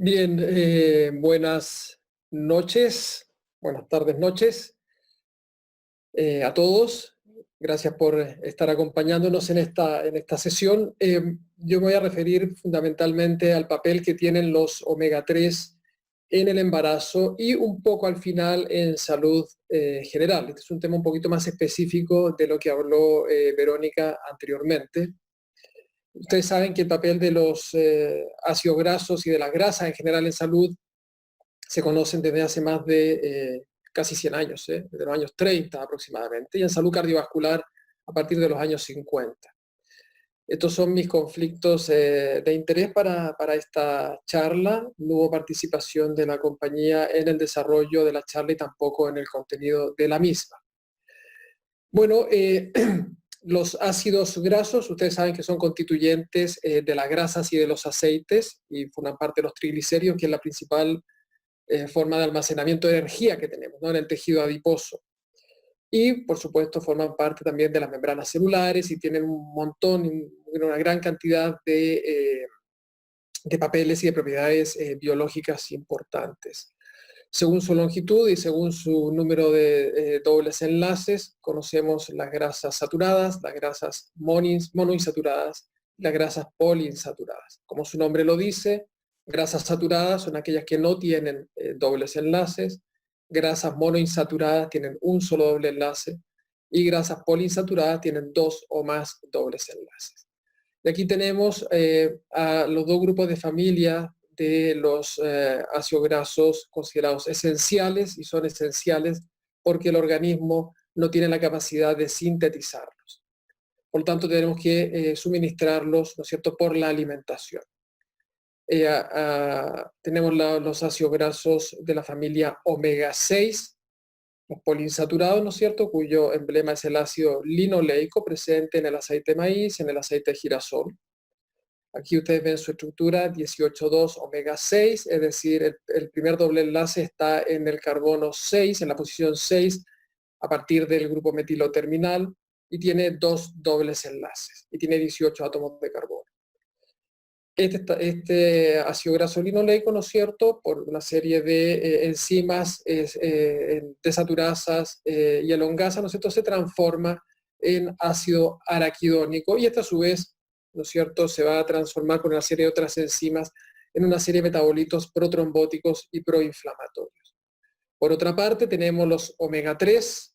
Bien, buenas noches, buenas tardes, noches a todos. Gracias por estar acompañándonos en esta sesión. Yo me voy a referir fundamentalmente al papel que tienen los omega 3 en el embarazo y un poco al final en salud general. Este es un tema un poquito más específico de lo que habló Verónica anteriormente. Ustedes saben que el papel de los ácidos grasos y de las grasas en general en salud se conocen desde hace más de casi 100 años, desde los años 30 aproximadamente, y en salud cardiovascular a partir de los años 50. Estos son mis conflictos de interés para esta charla. No hubo participación de la compañía en el desarrollo de la charla y tampoco en el contenido de la misma. Bueno, los ácidos grasos, ustedes saben que son constituyentes de las grasas y de los aceites y forman parte de los triglicéridos, que es la principal forma de almacenamiento de energía que tenemos, ¿no?, en el tejido adiposo. Y, por supuesto, forman parte también de las membranas celulares y tienen un montón, una gran cantidad de papeles y de propiedades biológicas importantes. Según su longitud y según su número de dobles enlaces, conocemos las grasas saturadas, las grasas monoinsaturadas y las grasas poliinsaturadas. Como su nombre lo dice, grasas saturadas son aquellas que no tienen dobles enlaces, grasas monoinsaturadas tienen un solo doble enlace y grasas poliinsaturadas tienen dos o más dobles enlaces. Y aquí tenemos a los dos grupos de familia de los ácidos grasos considerados esenciales, y son esenciales porque el organismo no tiene la capacidad de sintetizarlos. Por lo tanto, tenemos que suministrarlos, ¿no es cierto?, por la alimentación. Tenemos los ácidos grasos de la familia omega 6, los poliinsaturados, ¿no es cierto?, cuyo emblema es el ácido linoleico presente en el aceite de maíz, en el aceite de girasol. Aquí ustedes ven su estructura, 18,2 omega 6, es decir, el primer doble enlace está en el carbono 6, en la posición 6, a partir del grupo metilo terminal, y tiene dos dobles enlaces, y tiene 18 átomos de carbono. Este ácido graso linoleico, ¿no es cierto?, por una serie de enzimas desaturasas y elongasas, ¿no es cierto?, se transforma en ácido araquidónico, y a su vez, ¿no es cierto?, se va a transformar con una serie de otras enzimas en una serie de metabolitos protrombóticos y proinflamatorios. Por otra parte, tenemos los omega 3,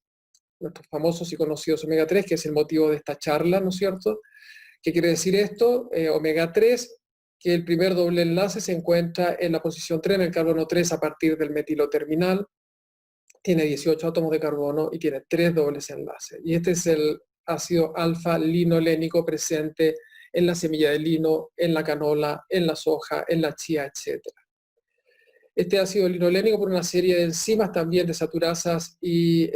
nuestros famosos y conocidos omega 3, que es el motivo de esta charla, ¿no es cierto? ¿Qué quiere decir esto? Omega 3, que el primer doble enlace se encuentra en la posición 3, en el carbono 3, a partir del metilo terminal, tiene 18 átomos de carbono y tiene 3 dobles enlaces. Y este es el ácido alfa-linolénico presente en la semilla de lino, en la canola, en la soja, en la chía, etc. Este ácido linolénico, por una serie de enzimas también desaturasas y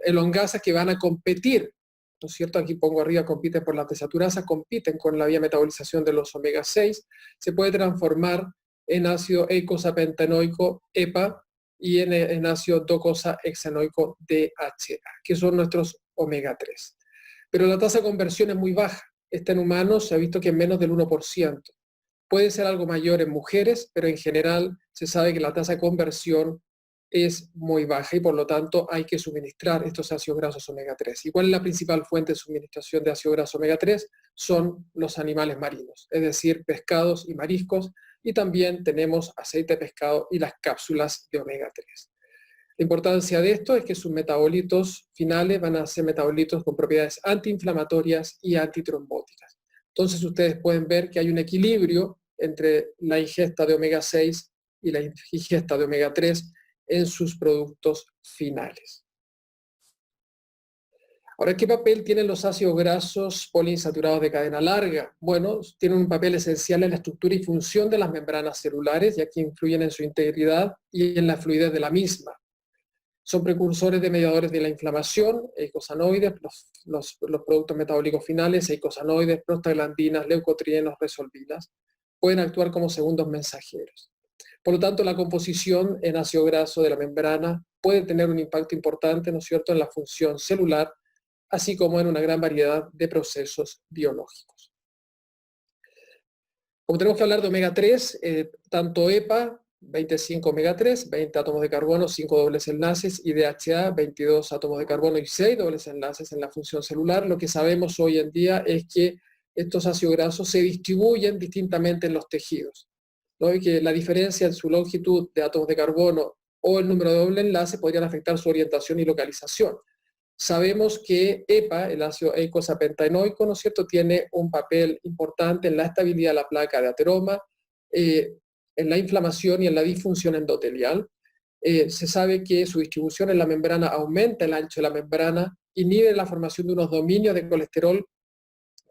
elongasas que van a competir, ¿no es cierto? Aquí pongo arriba, compiten por las desaturasas, compiten con la vía metabolización de los omega 6, se puede transformar en ácido eicosapentaenoico, EPA, y en ácido docosahexaenoico, DHA, que son nuestros omega 3. Pero la tasa de conversión es muy baja. Esta en humanos se ha visto que es menos del 1%. Puede ser algo mayor en mujeres, pero en general se sabe que la tasa de conversión es muy baja y por lo tanto hay que suministrar estos ácidos grasos omega 3. ¿Y cuál es la principal fuente de suministración de ácido graso omega 3? Son los animales marinos, es decir, pescados y mariscos, y también tenemos aceite de pescado y las cápsulas de omega 3. La importancia de esto es que sus metabolitos finales van a ser metabolitos con propiedades antiinflamatorias y antitrombóticas. Entonces ustedes pueden ver que hay un equilibrio entre la ingesta de omega 6 y la ingesta de omega 3 en sus productos finales. Ahora, ¿qué papel tienen los ácidos grasos poliinsaturados de cadena larga? Bueno, tienen un papel esencial en la estructura y función de las membranas celulares, ya que influyen en su integridad y en la fluidez de la misma. Son precursores de mediadores de la inflamación, eicosanoides, los productos metabólicos finales, eicosanoides, prostaglandinas, leucotrienos, resolvinas. Pueden actuar como segundos mensajeros. Por lo tanto, la composición en ácido graso de la membrana puede tener un impacto importante, ¿no es cierto?, en la función celular, así como en una gran variedad de procesos biológicos. Como tenemos que hablar de omega 3, tanto EPA, 25 omega 3, 20 átomos de carbono, 5 dobles enlaces, y DHA, 22 átomos de carbono y 6 dobles enlaces en la función celular. Lo que sabemos hoy en día es que estos ácidos grasos se distribuyen distintamente en los tejidos, ¿no? Y que la diferencia en su longitud de átomos de carbono o el número de doble enlace podrían afectar su orientación y localización. Sabemos que EPA, el ácido eicosapentaenoico, ¿no es cierto?, tiene un papel importante en la estabilidad de la placa de ateroma, en la inflamación y en la disfunción endotelial. Se sabe que su distribución en la membrana aumenta el ancho de la membrana, inhibe la formación de unos dominios de colesterol,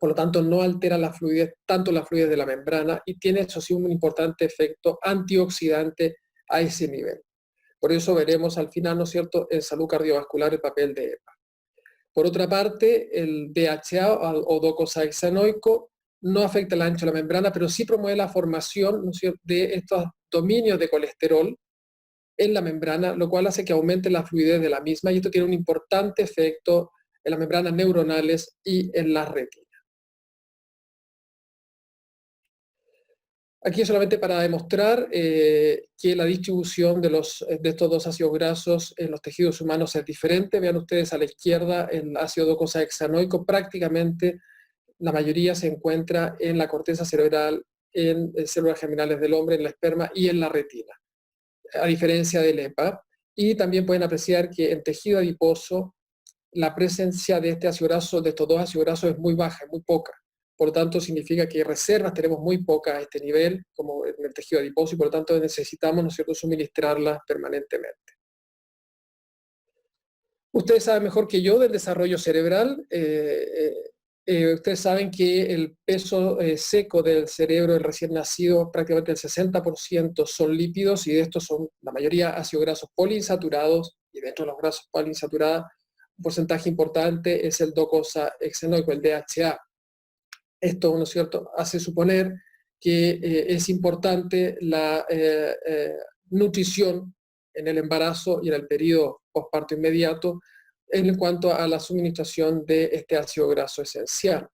por lo tanto no altera la fluidez, tanto la fluidez de la membrana, y tiene eso sí un importante efecto antioxidante a ese nivel. Por eso veremos al final, ¿no es cierto?, en salud cardiovascular el papel de EPA. Por otra parte, el DHA o docosahexaenoico no afecta el ancho de la membrana, pero sí promueve la formación, ¿no es cierto?, de estos dominios de colesterol en la membrana, lo cual hace que aumente la fluidez de la misma, y esto tiene un importante efecto en las membranas neuronales y en la retina. Aquí es solamente para demostrar que la distribución de estos dos ácidos grasos en los tejidos humanos es diferente. Vean ustedes a la izquierda el ácido docosahexaenoico, prácticamente la mayoría se encuentra en la corteza cerebral, en células germinales del hombre, en la esperma y en la retina, a diferencia del EPA. Y también pueden apreciar que en tejido adiposo la presencia de este ácido graso, de estos dos ácidos grasos, es muy baja, es muy poca. Por lo tanto, significa que reservas tenemos muy pocas a este nivel, como en el tejido adiposo, y por lo tanto necesitamos, ¿no es cierto?, suministrarlas permanentemente. Ustedes saben mejor que yo del desarrollo cerebral. Ustedes saben que el peso seco del cerebro del recién nacido, prácticamente el 60% son lípidos, y de estos son la mayoría ácidos grasos poliinsaturados, y dentro de los grasos poliinsaturados un porcentaje importante es el docosahexaenoico, el DHA. Esto, ¿no es cierto?, hace suponer que es importante la nutrición en el embarazo y en el periodo postparto inmediato en cuanto a la suministración de este ácido graso esencial,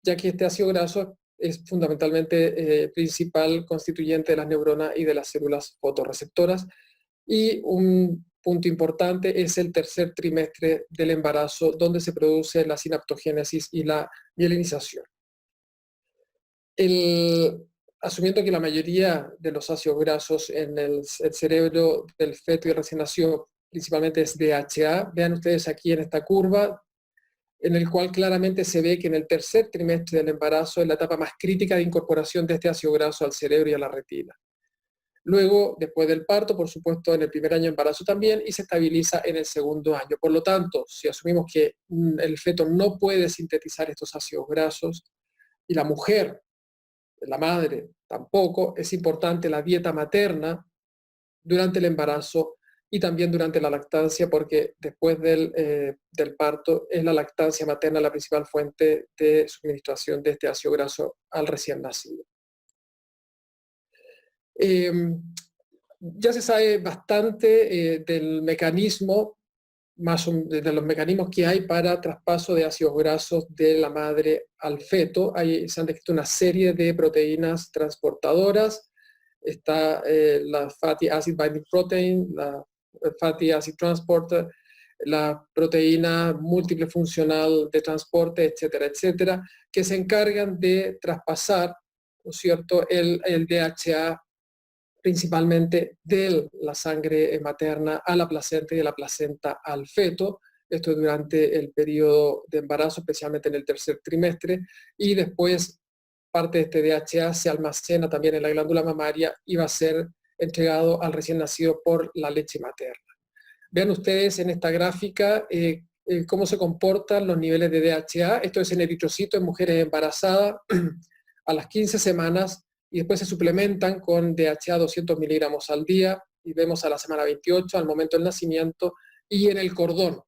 ya que este ácido graso es fundamentalmente principal constituyente de las neuronas y de las células fotorreceptoras. Y un punto importante es el tercer trimestre del embarazo, donde se produce la sinaptogénesis y la mielinización. Asumiendo que la mayoría de los ácidos grasos en el cerebro del feto y recién nacido principalmente es DHA, vean ustedes aquí en esta curva, en el cual claramente se ve que en el tercer trimestre del embarazo es la etapa más crítica de incorporación de este ácido graso al cerebro y a la retina. Luego, después del parto, por supuesto, en el primer año de embarazo también, y se estabiliza en el segundo año. Por lo tanto, si asumimos que el feto no puede sintetizar estos ácidos grasos, y la mujer, la madre, tampoco, es importante la dieta materna durante el embarazo y también durante la lactancia, porque después del parto es la lactancia materna la principal fuente de suministración de este ácido graso al recién nacido. Ya se sabe bastante del mecanismo, de los mecanismos que hay para traspaso de ácidos grasos de la madre al feto. Se han descrito una serie de proteínas transportadoras. Está la Fatty Acid Binding Protein, la Fatty Acid Transporter, la proteína múltiple funcional de transporte, etcétera, etcétera, que se encargan de traspasar, ¿no es cierto?, el DHA principalmente de la sangre materna a la placenta y de la placenta al feto. Esto es durante el periodo de embarazo, especialmente en el tercer trimestre, y después parte de este DHA se almacena también en la glándula mamaria y va a ser entregado al recién nacido por la leche materna. Vean ustedes en esta gráfica cómo se comportan los niveles de DHA. Esto es en eritrocito en mujeres embarazadas a las 15 semanas, y después se suplementan con DHA 200 miligramos al día, y vemos a la semana 28, al momento del nacimiento, y en el cordón.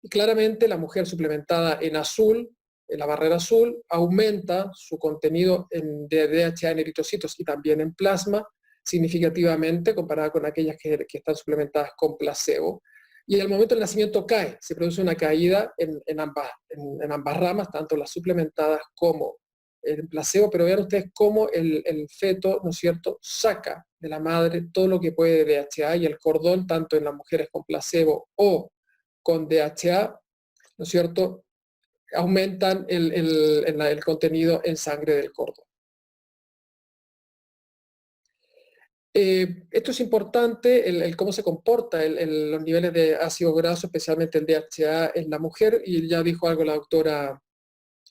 Y claramente la mujer suplementada en azul, en la barrera azul, aumenta su contenido de DHA en eritrocitos y también en plasma significativamente comparada con aquellas que están suplementadas con placebo. Y al momento del nacimiento cae, se produce una caída en ambas ramas, tanto las suplementadas como en placebo, pero vean ustedes cómo el feto, ¿no es cierto?, saca de la madre todo lo que puede de DHA, y el cordón, tanto en las mujeres con placebo o con DHA, ¿no es cierto?, aumentan el contenido en sangre del cordón. Esto es importante, el cómo se comporta los niveles de ácido graso, especialmente el DHA en la mujer, y ya dijo algo la doctora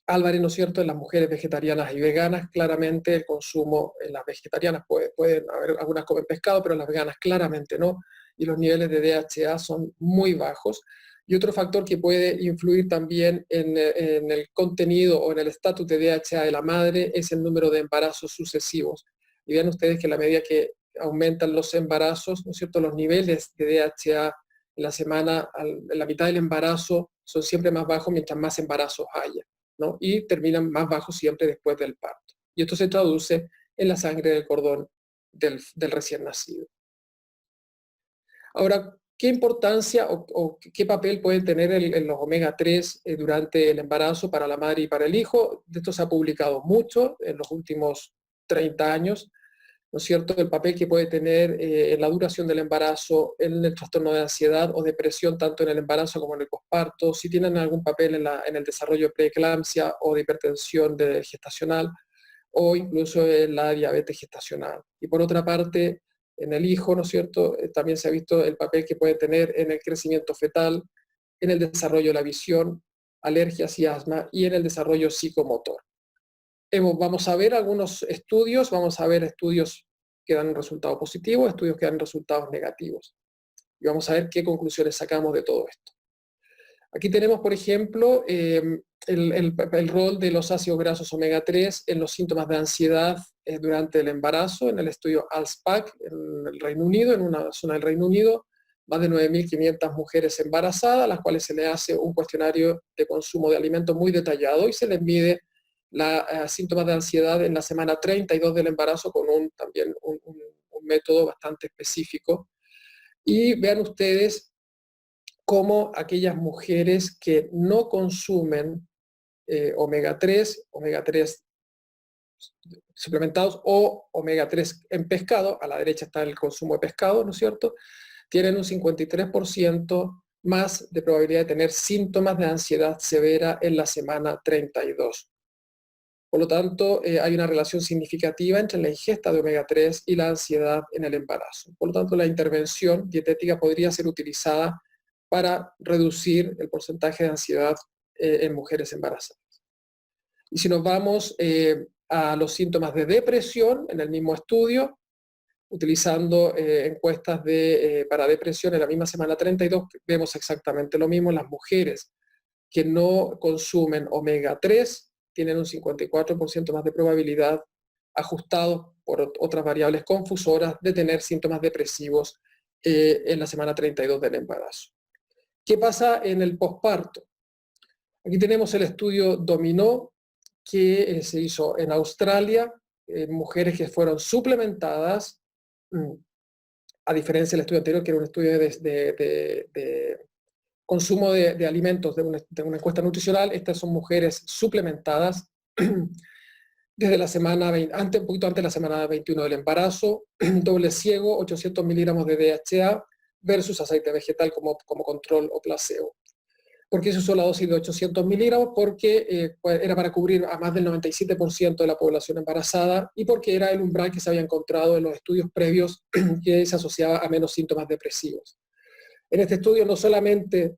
Álvarez, ¿no es cierto?, en las mujeres vegetarianas y veganas, claramente el consumo en las vegetarianas pueden haber algunas comen pescado, pero en las veganas claramente no, y los niveles de DHA son muy bajos. Y otro factor que puede influir también en el contenido o en el estatus de DHA de la madre es el número de embarazos sucesivos. Y vean ustedes que a la medida que aumentan los embarazos, ¿no es cierto?, los niveles de DHA en la semana, en la mitad del embarazo, son siempre más bajos mientras más embarazos haya, ¿no? Y terminan más bajos siempre después del parto. Y esto se traduce en la sangre del cordón del recién nacido. Ahora, ¿qué importancia o qué papel pueden tener los omega 3 durante el embarazo para la madre y para el hijo? De esto se ha publicado mucho en los últimos 30 años, ¿no es cierto?, el papel que puede tener en la duración del embarazo, en el trastorno de ansiedad o depresión, tanto en el embarazo como en el posparto, si tienen algún papel en el desarrollo de preeclampsia o de hipertensión gestacional, o incluso en la diabetes gestacional. Y por otra parte, en el hijo, ¿no es cierto?, también se ha visto el papel que puede tener en el crecimiento fetal, en el desarrollo de la visión, alergias y asma, y en el desarrollo psicomotor. Vamos a ver algunos estudios, vamos a ver estudios que dan un resultado positivo, estudios que dan resultados negativos. Y vamos a ver qué conclusiones sacamos de todo esto. Aquí tenemos, por ejemplo, el rol de los ácidos grasos omega 3 en los síntomas de ansiedad durante el embarazo, en el estudio ALSPAC en el Reino Unido, en una zona del Reino Unido, más de 9.500 mujeres embarazadas, a las cuales se les hace un cuestionario de consumo de alimentos muy detallado y se les mide síntomas de ansiedad en la semana 32 del embarazo con también un método bastante específico. Y vean ustedes cómo aquellas mujeres que no consumen omega 3 suplementados o omega 3 en pescado, a la derecha está el consumo de pescado, ¿no es cierto?, tienen un 53% más de probabilidad de tener síntomas de ansiedad severa en la semana 32. Por lo tanto, hay una relación significativa entre la ingesta de omega 3 y la ansiedad en el embarazo. Por lo tanto, la intervención dietética podría ser utilizada para reducir el porcentaje de ansiedad en mujeres embarazadas. Y si nos vamos a los síntomas de depresión, en el mismo estudio, utilizando encuestas para depresión en la misma semana 32, vemos exactamente lo mismo. Las mujeres que no consumen omega 3 tienen un 54% más de probabilidad, ajustados por otras variables confusoras, de tener síntomas depresivos en la semana 32 del embarazo. ¿Qué pasa en el posparto? Aquí tenemos el estudio Dominó, que se hizo en Australia, mujeres que fueron suplementadas, a diferencia del estudio anterior, que era un estudio de consumo de alimentos de una encuesta nutricional. Estas son mujeres suplementadas desde la semana 20, un poquito antes de la semana 21 del embarazo, doble ciego, 800 miligramos de DHA versus aceite vegetal como control o placebo. ¿Por qué se usó la dosis de 800 miligramos? Porque era para cubrir a más del 97% de la población embarazada y porque era el umbral que se había encontrado en los estudios previos que se asociaba a menos síntomas depresivos. En este estudio no solamente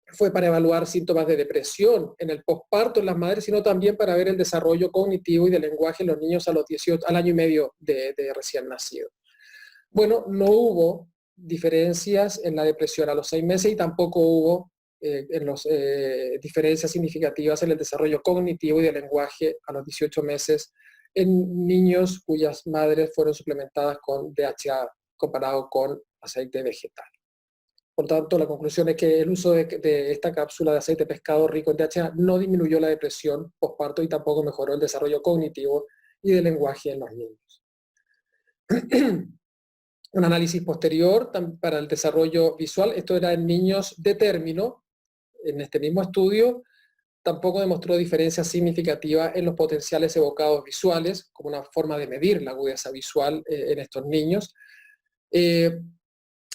fue para evaluar síntomas de depresión en el posparto en las madres, sino también para ver el desarrollo cognitivo y de lenguaje en los niños al año y medio de recién nacido. Bueno, no hubo diferencias en la depresión a los 6 meses y tampoco hubo diferencias significativas en el desarrollo cognitivo y de lenguaje a los 18 meses en niños cuyas madres fueron suplementadas con DHA comparado con aceite vegetal. Por tanto, la conclusión es que el uso de esta cápsula de aceite de pescado rico en DHA no disminuyó la depresión postparto y tampoco mejoró el desarrollo cognitivo y de lenguaje en los niños. Un análisis posterior para el desarrollo visual, esto era en niños de término, en este mismo estudio, tampoco demostró diferencia significativa en los potenciales evocados visuales, como una forma de medir la agudeza visual en estos niños,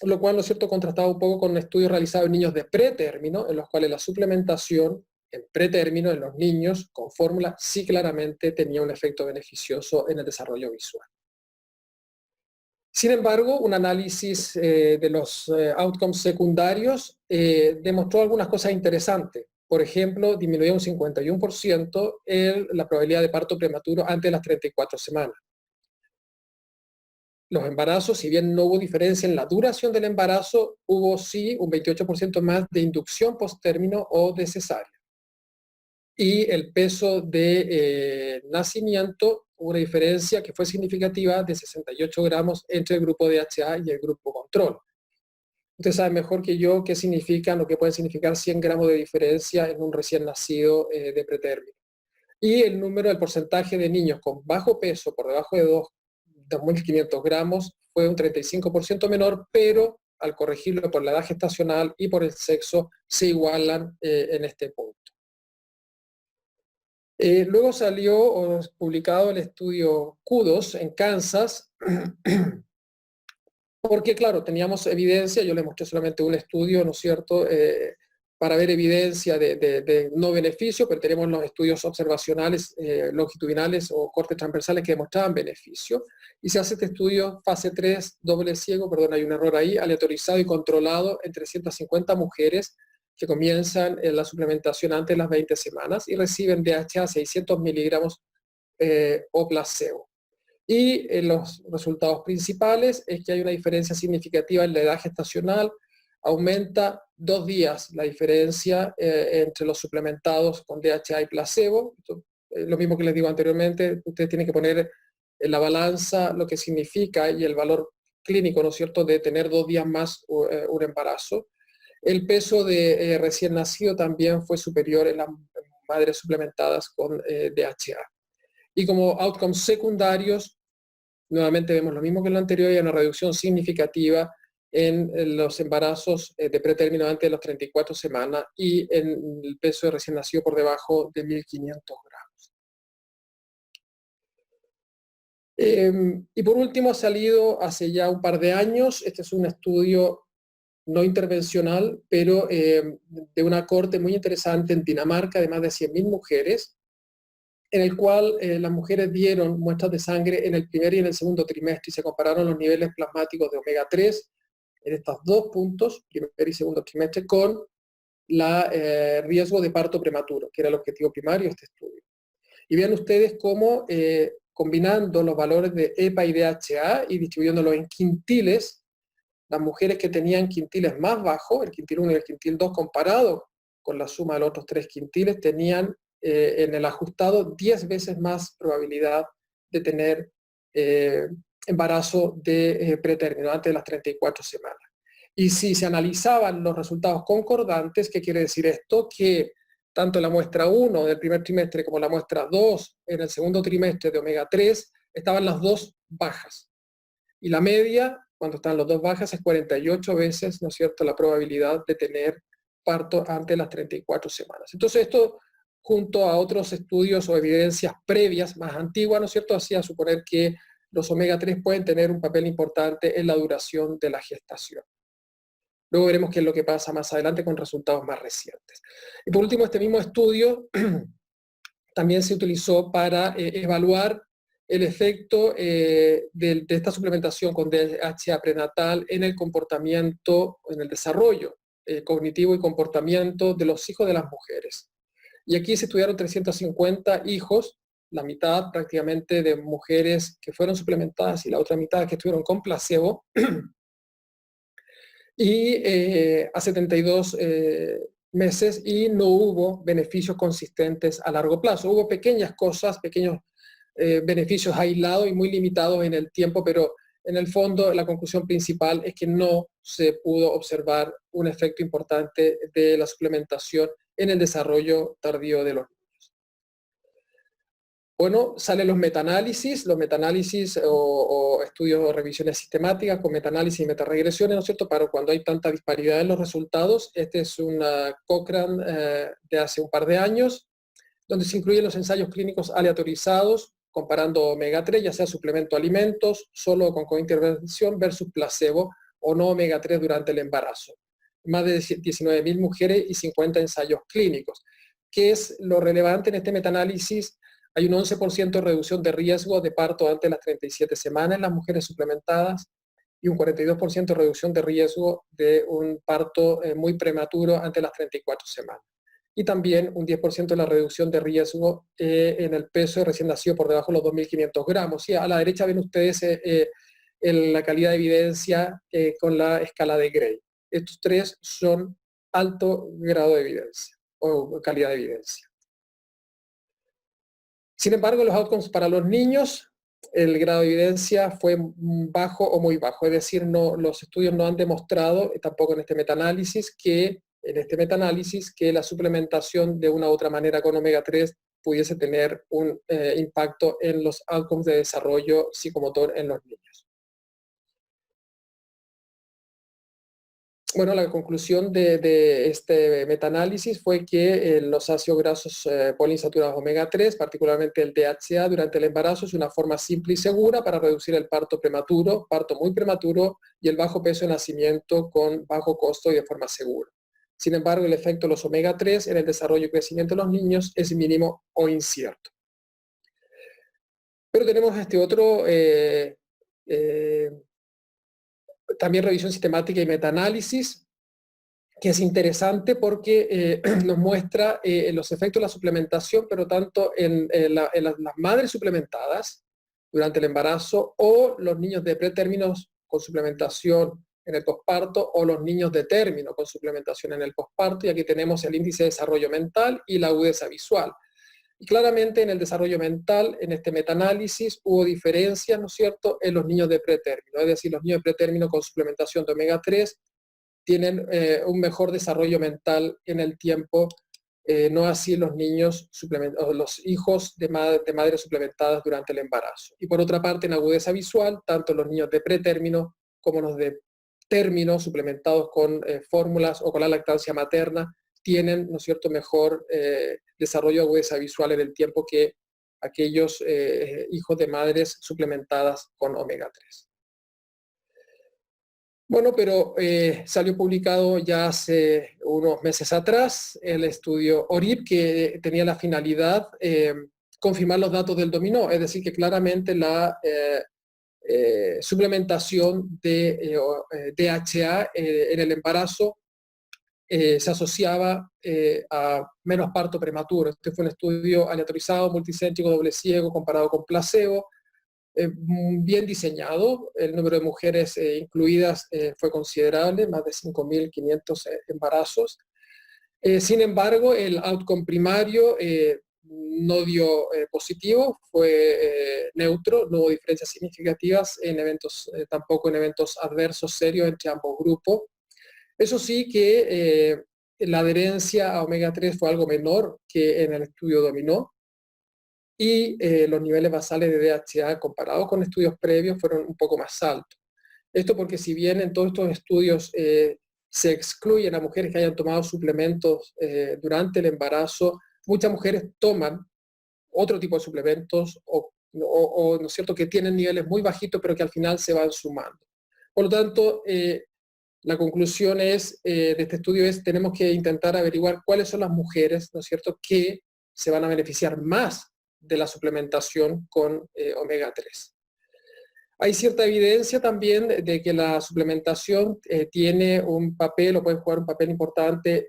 lo cual, ¿no es cierto?, contrastaba un poco con un estudio realizado en niños de pretérmino, en los cuales la suplementación en pretérmino en los niños con fórmula sí claramente tenía un efecto beneficioso en el desarrollo visual. Sin embargo, un análisis de los outcomes secundarios demostró algunas cosas interesantes. Por ejemplo, disminuyó un 51% la probabilidad de parto prematuro antes de las 34 semanas. Los embarazos, si bien no hubo diferencia en la duración del embarazo, hubo sí un 28% más de inducción post-término o de cesárea. Y el peso de nacimiento, hubo una diferencia que fue significativa de 68 gramos entre el grupo DHA y el grupo control. Usted sabe mejor que yo qué significan o qué pueden significar 100 gramos de diferencia en un recién nacido de pretérmino. Y el número, el porcentaje de niños con bajo peso, por debajo de 2.500 gramos, fue un 35% menor, pero al corregirlo por la edad gestacional y por el sexo, se igualan en este punto. Luego salió publicado el estudio KUDOS en Kansas, porque claro, teníamos evidencia, yo le mostré solamente un estudio, ¿no es cierto?, para ver evidencia de no beneficio, pero tenemos los estudios observacionales longitudinales o cortes transversales que demostraban beneficio, y se hace este estudio fase 3, doble ciego, perdón, hay un error ahí, aleatorizado y controlado en 350 mujeres que comienzan la suplementación antes de las 20 semanas y reciben DHA 600 miligramos o placebo. Y los resultados principales es que hay una diferencia significativa en la edad gestacional, aumenta 2 días la diferencia entre los suplementados con DHA y placebo. Esto, lo mismo que les digo anteriormente, ustedes tienen que poner en la balanza lo que significa y el valor clínico, ¿no es cierto?, de tener 2 días más un embarazo. El peso de recién nacido también fue superior en las madres suplementadas con DHA. Y como outcomes secundarios, nuevamente vemos lo mismo que en lo anterior, hay una reducción significativa en los embarazos de pretérmino antes de las 34 semanas y en el peso de recién nacido por debajo de 1.500 gramos. Y por último ha salido hace ya un par de años, este es un estudio no intervencional, pero de una corte muy interesante en Dinamarca de más de 100.000 mujeres, en el cual las mujeres dieron muestras de sangre en el primer y en el segundo trimestre y se compararon los niveles plasmáticos de omega 3 en estos 2 puntos, primer y segundo trimestre, con el riesgo de parto prematuro, que era el objetivo primario de este estudio. Y vean ustedes cómo combinando los valores de EPA y DHA y distribuyéndolos en quintiles, las mujeres que tenían quintiles más bajos, el quintil 1 y el quintil 2 comparado con la suma de los otros 3 quintiles, tenían en el ajustado 10 veces más probabilidad de tener embarazo de pretérmino antes de las 34 semanas. Y si se analizaban los resultados concordantes, ¿qué quiere decir esto? Que tanto la muestra 1 del primer trimestre como la muestra 2 en el segundo trimestre de omega 3 estaban las dos bajas. Y la media, cuando están las dos bajas, es 48 veces, ¿no es cierto?, la probabilidad de tener parto antes de las 34 semanas. Entonces esto, junto a otros estudios o evidencias previas más antiguas, ¿no es cierto?, hacía suponer que los omega 3 pueden tener un papel importante en la duración de la gestación. Luego veremos qué es lo que pasa más adelante con resultados más recientes. Y por último, este mismo estudio también se utilizó para evaluar el efecto de esta suplementación con DHA prenatal en el comportamiento, en el desarrollo cognitivo y comportamiento de los hijos de las mujeres. Y aquí se estudiaron 350 hijos, la mitad prácticamente de mujeres que fueron suplementadas y la otra mitad que estuvieron con placebo, y a 72 meses, y no hubo beneficios consistentes a largo plazo. Hubo pequeñas cosas, pequeños beneficios aislados y muy limitados en el tiempo, pero en el fondo la conclusión principal es que no se pudo observar un efecto importante de la suplementación en el desarrollo tardío de los niños. Bueno, salen los metaanálisis o estudios o revisiones sistemáticas con metaanálisis y metaregresiones, ¿no es cierto?, para cuando hay tanta disparidad en los resultados. Este es una Cochrane de hace un par de años, donde se incluyen los ensayos clínicos aleatorizados, comparando omega 3, ya sea suplemento a alimentos, solo con cointervención versus placebo o no omega 3 durante el embarazo. Más de 19.000 mujeres y 50 ensayos clínicos. ¿Qué es lo relevante en este metaanálisis? Hay un 11% de reducción de riesgo de parto antes de las 37 semanas en las mujeres suplementadas y un 42% de reducción de riesgo de un parto muy prematuro antes de las 34 semanas. Y también un 10% de la reducción de riesgo en el peso de recién nacido por debajo de los 2.500 gramos. Y a la derecha ven ustedes la calidad de evidencia con la escala de Gray. Estos tres son alto grado de evidencia o calidad de evidencia. Sin embargo, los outcomes para los niños, el grado de evidencia fue bajo o muy bajo, es decir, los estudios no han demostrado, tampoco en este metaanálisis, que la suplementación de una u otra manera con omega 3 pudiese tener un impacto en los outcomes de desarrollo psicomotor en los niños. Bueno, la conclusión de este metaanálisis fue que los ácidos grasos poliinsaturados omega 3, particularmente el DHA durante el embarazo, es una forma simple y segura para reducir el parto prematuro, parto muy prematuro y el bajo peso de nacimiento con bajo costo y de forma segura. Sin embargo, el efecto de los omega 3 en el desarrollo y crecimiento de los niños es mínimo o incierto. Pero tenemos este otro también revisión sistemática y metaanálisis, que es interesante porque nos muestra los efectos de la suplementación, pero tanto en las madres suplementadas durante el embarazo o los niños de pretérminos con suplementación en el posparto o los niños de término con suplementación en el posparto, y aquí tenemos el índice de desarrollo mental y la agudeza visual. Y claramente en el desarrollo mental, en este metaanálisis, hubo diferencias, ¿no es cierto?, en los niños de pretérmino, es decir, los niños de pretérmino con suplementación de omega 3 tienen un mejor desarrollo mental en el tiempo, no así los niños o los hijos de madres suplementadas durante el embarazo. Y por otra parte, en agudeza visual, tanto los niños de pretérmino como los de término suplementados con fórmulas o con la lactancia materna tienen, ¿no es cierto?, mejor desarrollo de agudeza visual en el tiempo que aquellos hijos de madres suplementadas con omega 3. Bueno, pero salió publicado ya hace unos meses atrás el estudio ORIP, que tenía la finalidad confirmar los datos del dominó, es decir, que claramente la suplementación de DHA en el embarazo se asociaba a menos parto prematuro. Este fue un estudio aleatorizado, multicéntrico, doble ciego, comparado con placebo, bien diseñado. El número de mujeres incluidas fue considerable, más de 5.500 embarazos. Sin embargo, el outcome primario no dio positivo, fue neutro, no hubo diferencias significativas en eventos, tampoco en eventos adversos serios entre ambos grupos. Eso sí que la adherencia a omega 3 fue algo menor que en el estudio dominó, y los niveles basales de DHA comparados con estudios previos fueron un poco más altos. Esto porque si bien en todos estos estudios se excluyen a mujeres que hayan tomado suplementos durante el embarazo, muchas mujeres toman otro tipo de suplementos o ¿no es cierto?, que tienen niveles muy bajitos pero que al final se van sumando. Por lo tanto, la conclusión de este estudio es tenemos que intentar averiguar cuáles son las mujeres, ¿no es cierto?, que se van a beneficiar más de la suplementación con omega 3. Hay cierta evidencia también de que la suplementación tiene un papel o puede jugar un papel importante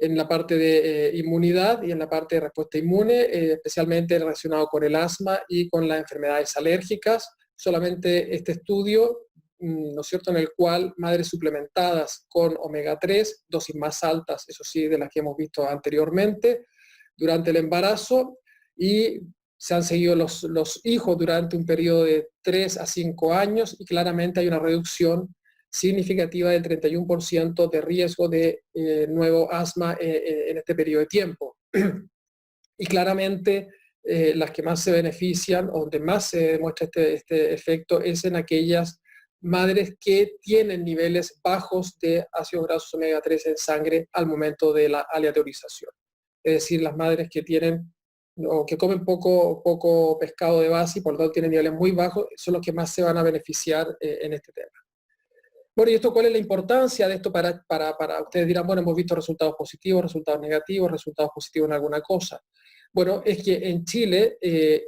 en la parte de inmunidad y en la parte de respuesta inmune, especialmente relacionado con el asma y con las enfermedades alérgicas. Solamente este estudio, ¿no es cierto?, en el cual madres suplementadas con omega 3, dosis más altas, eso sí, de las que hemos visto anteriormente, durante el embarazo, y se han seguido los hijos durante un periodo de 3 a 5 años y claramente hay una reducción significativa del 31% de riesgo de nuevo asma en este periodo de tiempo. Y claramente las que más se benefician, o donde más se demuestra este efecto, es en aquellas madres que tienen niveles bajos de ácidos grasos omega 3 en sangre al momento de la aleatorización. Es decir, las madres que tienen o que comen poco pescado de base y por lo tanto tienen niveles muy bajos, son los que más se van a beneficiar en este tema. Bueno, ¿y esto cuál es la importancia de esto para ustedes dirán, bueno, hemos visto resultados positivos, resultados negativos, resultados positivos en alguna cosa? Bueno, es que en Chile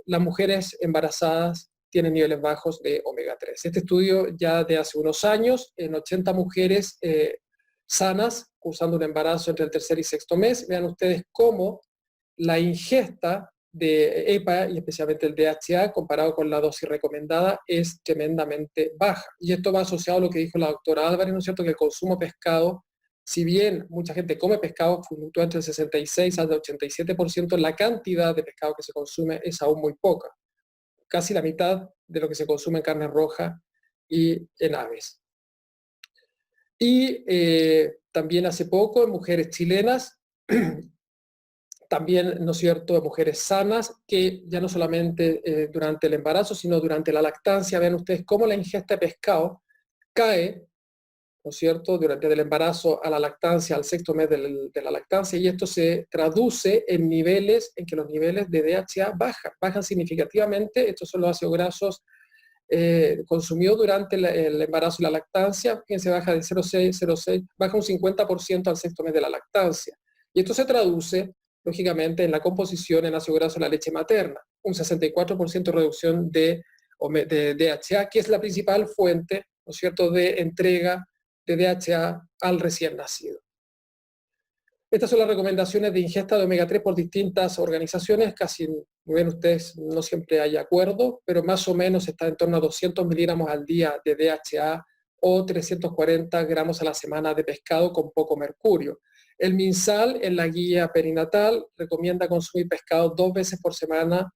las mujeres embarazadas tienen niveles bajos de omega 3. Este estudio ya de hace unos años, en 80 mujeres sanas, cursando un embarazo entre el tercer y sexto mes, vean ustedes cómo la ingesta de EPA y especialmente el DHA comparado con la dosis recomendada es tremendamente baja. Y esto va asociado a lo que dijo la doctora Álvarez, ¿no es cierto?, que el consumo de pescado, si bien mucha gente come pescado, fluctúa entre el 66 al 87%, la cantidad de pescado que se consume es aún muy poca. Casi la mitad de lo que se consume en carne roja y en aves. Y también hace poco en mujeres chilenas, también, ¿no es cierto?, de mujeres sanas, que ya no solamente durante el embarazo, sino durante la lactancia, vean ustedes cómo la ingesta de pescado cae, ¿no es cierto?, durante el embarazo a la lactancia, al sexto mes de la lactancia, y esto se traduce en niveles, en que los niveles de DHA bajan significativamente. Estos son los ácidos grasos consumidos durante el embarazo y la lactancia, que se baja de 0,6, baja un 50% al sexto mes de la lactancia. Y esto se traduce lógicamente en la composición en ácido graso de la leche materna, un 64% de reducción de DHA, que es la principal fuente, ¿no es cierto?, de entrega de DHA al recién nacido. Estas son las recomendaciones de ingesta de omega 3 por distintas organizaciones, casi, ven ustedes, no siempre hay acuerdo, pero más o menos está en torno a 200 miligramos al día de DHA o 340 gramos a la semana de pescado con poco mercurio. El MinSal en la guía perinatal recomienda consumir pescado 2 veces por semana,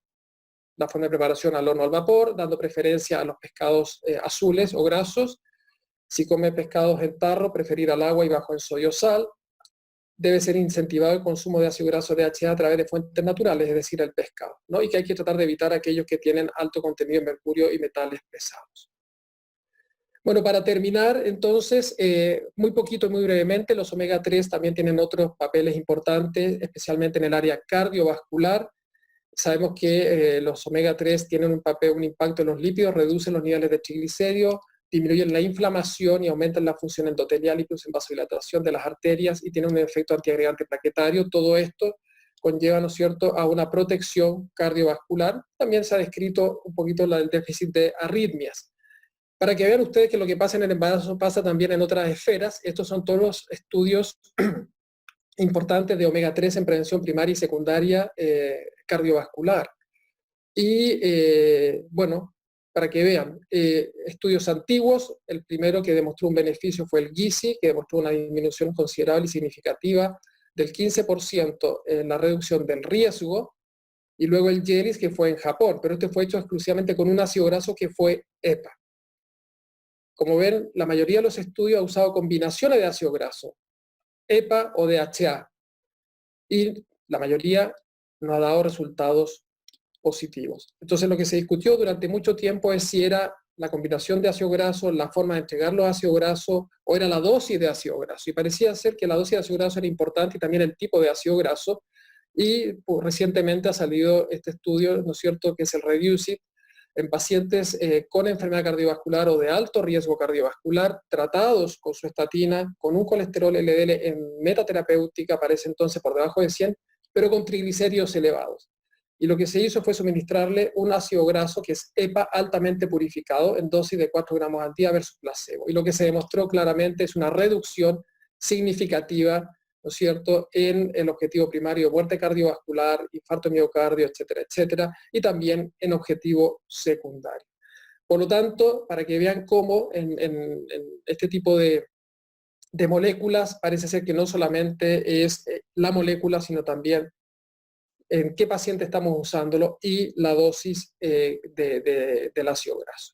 la forma de preparación al horno o al vapor, dando preferencia a los pescados azules o grasos. Si come pescados en tarro, preferir al agua y bajo en sodio o sal. Debe ser incentivado el consumo de ácido graso DHA a través de fuentes naturales, es decir, el pescado, ¿no? Y que hay que tratar de evitar aquellos que tienen alto contenido de mercurio y metales pesados. Bueno, para terminar, entonces, muy poquito y muy brevemente, los omega 3 también tienen otros papeles importantes, especialmente en el área cardiovascular. Sabemos que los omega 3 tienen un impacto en los lípidos, reducen los niveles de triglicéridos, disminuyen la inflamación y aumentan la función endotelial y producen vasodilatación de las arterias y tienen un efecto antiagregante plaquetario. Todo esto conlleva, ¿no es cierto?, a una protección cardiovascular. También se ha descrito un poquito el déficit de arritmias. Para que vean ustedes que lo que pasa en el embarazo pasa también en otras esferas, estos son todos los estudios importantes de omega 3 en prevención primaria y secundaria cardiovascular. Y bueno, para que vean, estudios antiguos, el primero que demostró un beneficio fue el GISI, que demostró una disminución considerable y significativa del 15% en la reducción del riesgo, y luego el GELIS, que fue en Japón, pero este fue hecho exclusivamente con un ácido graso que fue EPA. Como ven, la mayoría de los estudios ha usado combinaciones de ácido graso, EPA o DHA, y la mayoría no ha dado resultados positivos. Entonces lo que se discutió durante mucho tiempo es si era la combinación de ácido graso, la forma de entregar los ácidos grasos, o era la dosis de ácido graso. Y parecía ser que la dosis de ácido graso era importante y también el tipo de ácido graso. Y pues, recientemente ha salido este estudio, ¿no es cierto?, que es el REDUCE-IT, en pacientes con enfermedad cardiovascular o de alto riesgo cardiovascular, tratados con su estatina, con un colesterol LDL en metaterapéutica, parece entonces por debajo de 100, pero con triglicéridos elevados. Y lo que se hizo fue suministrarle un ácido graso que es EPA altamente purificado en dosis de 4 gramos al día versus placebo. Y lo que se demostró claramente es una reducción significativa, ¿no es cierto?, en el objetivo primario, muerte cardiovascular, infarto de miocardio, etcétera, etcétera, y también en objetivo secundario. Por lo tanto, para que vean cómo en este tipo de moléculas parece ser que no solamente es la molécula, sino también en qué paciente estamos usándolo y la dosis del ácido graso.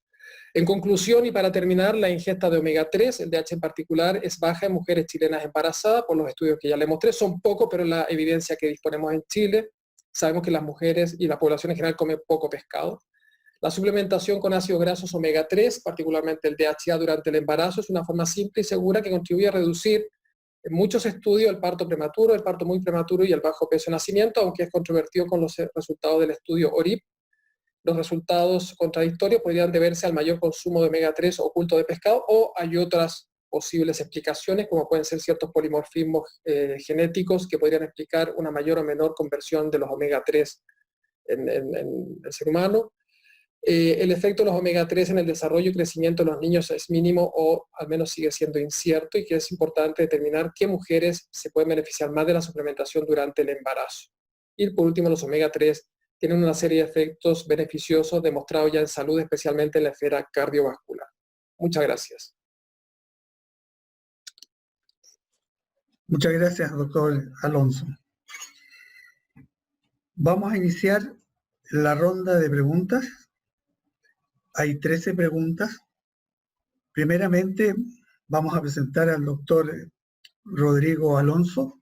En conclusión y para terminar, la ingesta de omega 3, el DHA en particular, es baja en mujeres chilenas embarazadas por los estudios que ya les mostré. Son pocos, pero la evidencia que disponemos en Chile. Sabemos que las mujeres y la población en general come poco pescado. La suplementación con ácidos grasos omega 3, particularmente el DHA durante el embarazo, es una forma simple y segura que contribuye a reducir en muchos estudios el parto prematuro, el parto muy prematuro y el bajo peso de nacimiento, aunque es controvertido con los resultados del estudio ORIP. Los resultados contradictorios podrían deberse al mayor consumo de omega 3 oculto de pescado, o hay otras posibles explicaciones, como pueden ser ciertos polimorfismos genéticos que podrían explicar una mayor o menor conversión de los omega 3 en el ser humano. El efecto de los omega 3 en el desarrollo y crecimiento de los niños es mínimo, o al menos sigue siendo incierto, y que es importante determinar qué mujeres se pueden beneficiar más de la suplementación durante el embarazo. Y por último, los omega 3 tienen una serie de efectos beneficiosos demostrados ya en salud, especialmente en la esfera cardiovascular. Muchas gracias. Muchas gracias, doctor Alonso. Vamos a iniciar la ronda de preguntas. Hay 13 preguntas. Primeramente, vamos a presentar al doctor Rodrigo Alonso,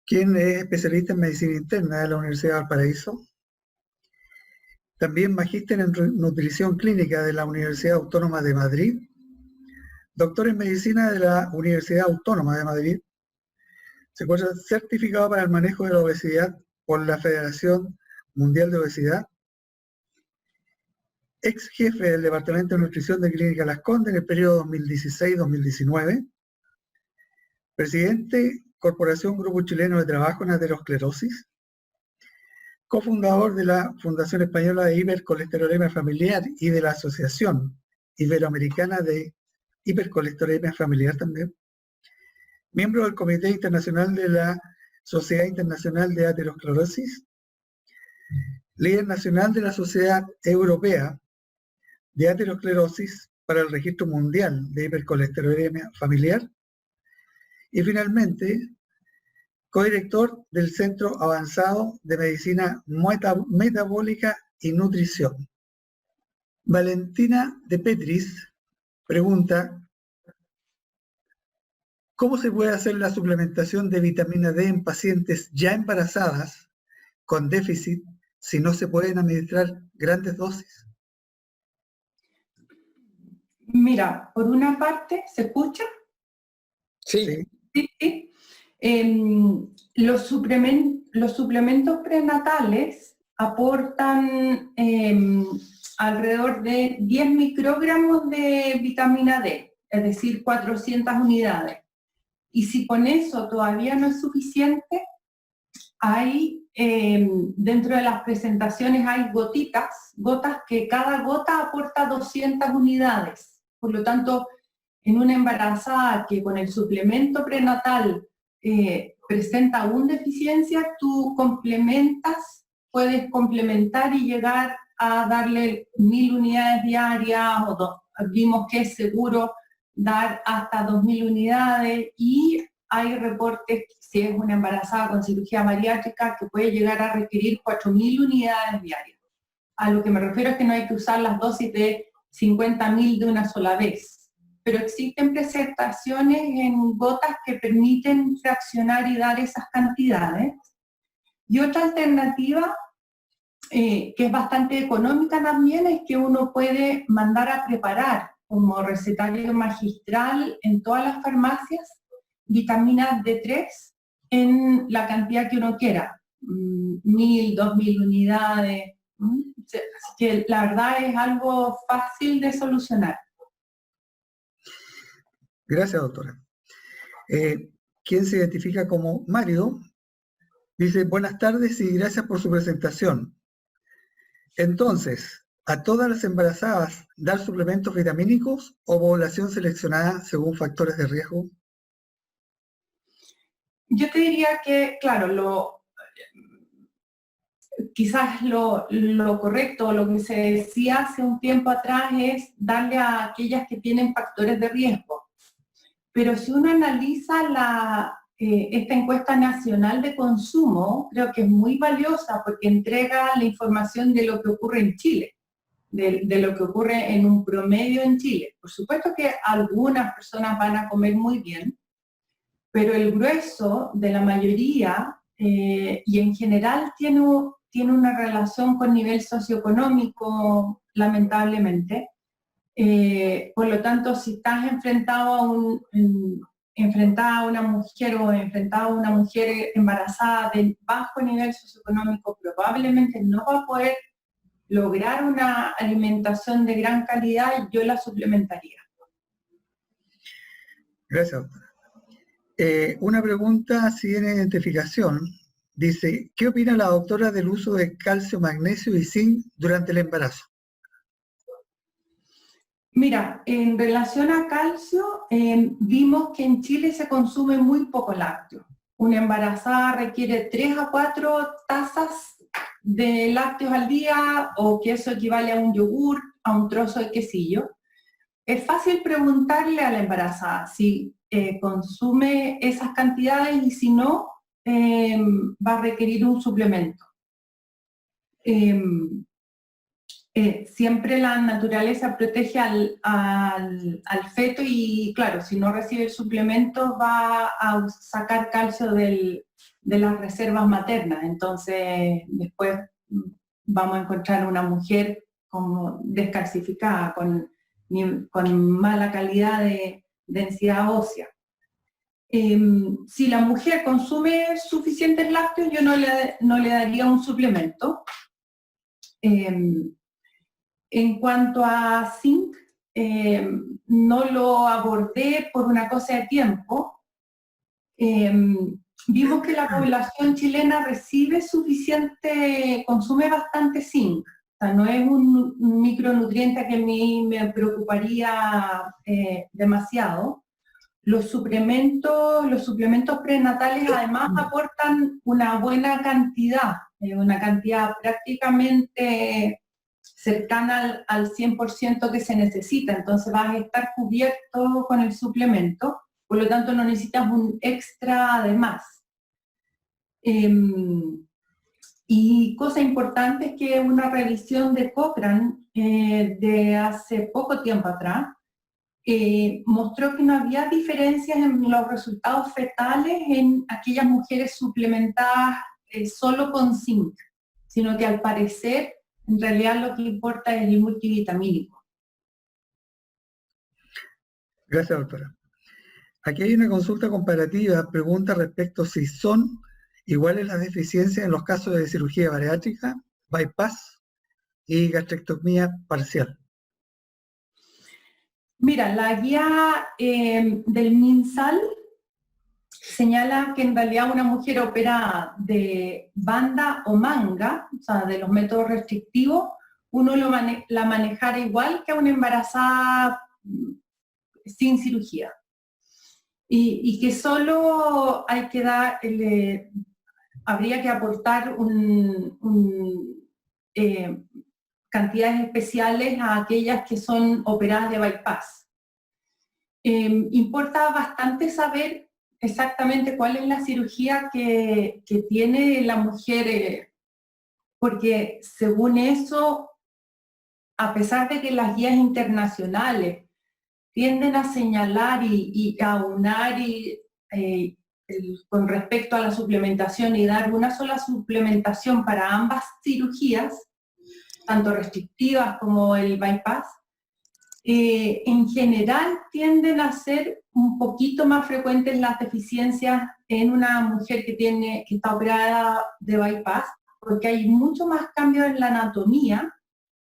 quien es especialista en medicina interna de la Universidad de Valparaíso. También magíster en nutrición clínica de la Universidad Autónoma de Madrid, doctor en medicina de la Universidad Autónoma de Madrid. Se encuentra certificado para el manejo de la obesidad por la Federación Mundial de Obesidad. Ex jefe del Departamento de Nutrición de Clínica Las Condes en el periodo 2016-2019. Presidente Corporación Grupo Chileno de Trabajo en Aterosclerosis. Cofundador de la Fundación Española de Hipercolesterolemia Familiar y de la Asociación Iberoamericana de Hipercolesterolemia Familiar también. Miembro del Comité Internacional de la Sociedad Internacional de Aterosclerosis. Líder nacional de la Sociedad Europea de Aterosclerosis para el Registro Mundial de Hipercolesterolemia Familiar. Y finalmente, codirector del Centro Avanzado de Medicina Metabólica y Nutrición. Valentina de Petris pregunta: ¿cómo se puede hacer la suplementación de vitamina D en pacientes ya embarazadas con déficit si no se pueden administrar grandes dosis? Mira, por una parte, ¿se escucha? Sí. Sí. Los suplementos prenatales aportan alrededor de 10 microgramos de vitamina D, es decir, 400 unidades. Y si con eso todavía no es suficiente, hay dentro de las presentaciones hay gotas que cada gota aporta 200 unidades. Por lo tanto, en una embarazada que con el suplemento prenatal presenta aún deficiencia, tú puedes complementar y llegar a darle 1000 unidades diarias, vimos que es seguro dar hasta 2000 unidades, y hay reportes, si es una embarazada con cirugía bariátrica, que puede llegar a requerir 4000 unidades diarias. A lo que me refiero es que no hay que usar las dosis de 50.000 de una sola vez, pero existen presentaciones en gotas que permiten fraccionar y dar esas cantidades. Y otra alternativa, que es bastante económica también, es que uno puede mandar a preparar como recetario magistral en todas las farmacias vitamina D3 en la cantidad que uno quiera, 1000, 2000 unidades. Así que la verdad es algo fácil de solucionar. Gracias, doctora. Quien se identifica como Mario dice: buenas tardes y gracias por su presentación. Entonces, ¿a todas las embarazadas dar suplementos vitamínicos o población seleccionada según factores de riesgo? Yo te diría que, claro, quizás lo correcto, lo que se decía hace un tiempo atrás, es darle a aquellas que tienen factores de riesgo. Pero si uno analiza esta encuesta nacional de consumo, creo que es muy valiosa porque entrega la información de lo que ocurre en Chile, de lo que ocurre en un promedio en Chile. Por supuesto que algunas personas van a comer muy bien, pero el grueso de la mayoría y en general tiene una relación con nivel socioeconómico, lamentablemente. Por lo tanto, si estás enfrentada a una mujer o enfrentada a una mujer embarazada de bajo nivel socioeconómico, probablemente no va a poder lograr una alimentación de gran calidad y yo la suplementaría. Gracias, doctora. Una pregunta sin identificación. Dice, ¿qué opina la doctora del uso de calcio, magnesio y zinc durante el embarazo? Mira, en relación a calcio, vimos que en Chile se consume muy poco lácteo. Una embarazada requiere 3 a 4 tazas de lácteos al día, o que eso equivale a un yogur, a un trozo de quesillo. Es fácil preguntarle a la embarazada si consume esas cantidades y si no, va a requerir un suplemento. Siempre la naturaleza protege al feto y, claro, si no recibe el suplemento va a sacar calcio de las reservas maternas. Entonces, después vamos a encontrar una mujer como descalcificada, con mala calidad de densidad ósea. Si la mujer consume suficientes lácteos, yo no le daría un suplemento. En cuanto a zinc, no lo abordé por una cosa de tiempo. Vimos que la población chilena consume bastante zinc. O sea, no es un micronutriente que a mí me preocuparía demasiado. Los suplementos prenatales además aportan una buena cantidad, una cantidad prácticamente cercana al 100% que se necesita, entonces vas a estar cubierto con el suplemento, por lo tanto no necesitas un extra además. Y cosa importante es que una revisión de Cochrane de hace poco tiempo atrás mostró que no había diferencias en los resultados fetales en aquellas mujeres suplementadas solo con zinc, sino que al parecer en realidad lo que importa es el multivitamínico. Gracias, doctora. Aquí hay una consulta comparativa, pregunta respecto si son iguales las deficiencias en los casos de cirugía bariátrica, bypass y gastrectomía parcial. Mira, la guía del MinSal señala que en realidad una mujer operada de banda o manga, o sea, de los métodos restrictivos, uno la manejara igual que a una embarazada sin cirugía. Y que solo hay que habría que aportar cantidades especiales a aquellas que son operadas de bypass. Importa bastante saber exactamente cuál es la cirugía que tiene la mujer, porque según eso, a pesar de que las guías internacionales tienden a señalar y a aunar con respecto a la suplementación y dar una sola suplementación para ambas cirugías, tanto restrictivas como el bypass, en general tienden a ser un poquito más frecuentes las deficiencias en una mujer que está operada de bypass, porque hay mucho más cambios en la anatomía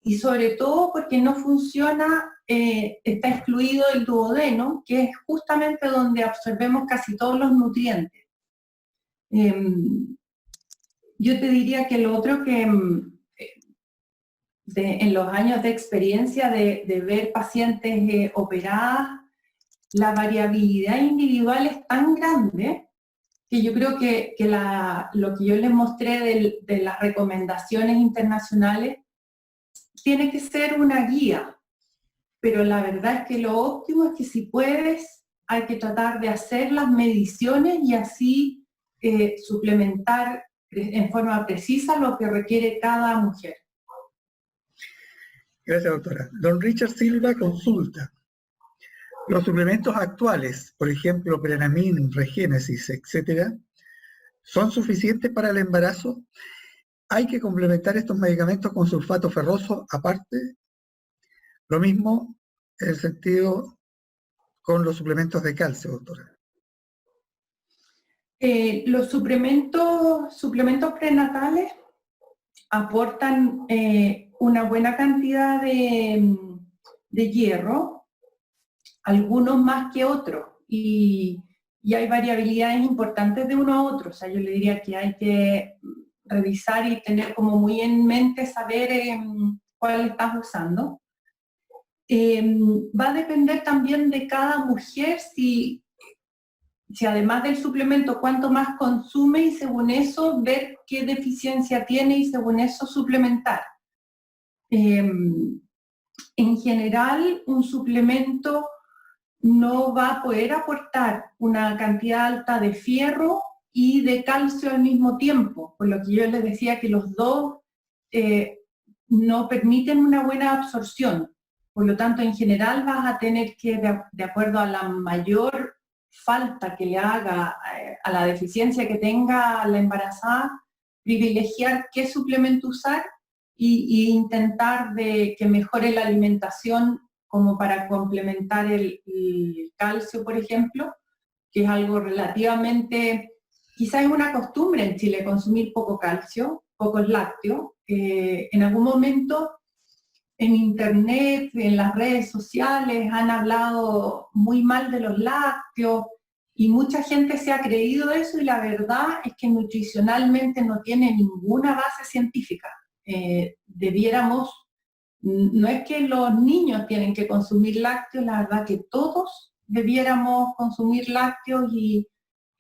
y sobre todo porque no funciona, está excluido el duodeno, que es justamente donde absorbemos casi todos los nutrientes. Yo te diría que lo otro que en los años de experiencia de ver pacientes operadas, la variabilidad individual es tan grande que yo creo que lo que yo les mostré de las recomendaciones internacionales tiene que ser una guía, pero la verdad es que lo óptimo es que si puedes, hay que tratar de hacer las mediciones y así suplementar en forma precisa lo que requiere cada mujer. Gracias, doctora. Don Richard Silva consulta. Los suplementos actuales, por ejemplo, Prenamin, Regénesis, etcétera, ¿Son suficientes para el embarazo? ¿Hay que complementar estos medicamentos con sulfato ferroso aparte? Lo mismo en el sentido con los suplementos de calcio, doctora. Los suplementos prenatales aportan una buena cantidad de hierro, algunos más que otros, y hay variabilidades importantes de uno a otro. O sea, yo le diría que hay que revisar y tener como muy en mente saber cuál estás usando. Va a depender también de cada mujer si además del suplemento cuánto más consume, y según eso ver qué deficiencia tiene y según eso suplementar. En general, un suplemento no va a poder aportar una cantidad alta de fierro y de calcio al mismo tiempo, por lo que yo les decía que los dos no permiten una buena absorción. Por lo tanto, en general vas a tener que, de acuerdo a la mayor falta que le haga a la deficiencia que tenga la embarazada, privilegiar qué suplemento usar y intentar de que mejore la alimentación como para complementar el calcio, por ejemplo, que es algo relativamente, quizás es una costumbre en Chile consumir poco calcio, pocos lácteos. En algún momento en internet, en las redes sociales, han hablado muy mal de los lácteos y mucha gente se ha creído eso, y la verdad es que nutricionalmente no tiene ninguna base científica. No es que los niños tienen que consumir lácteos, la verdad que todos debiéramos consumir lácteos, y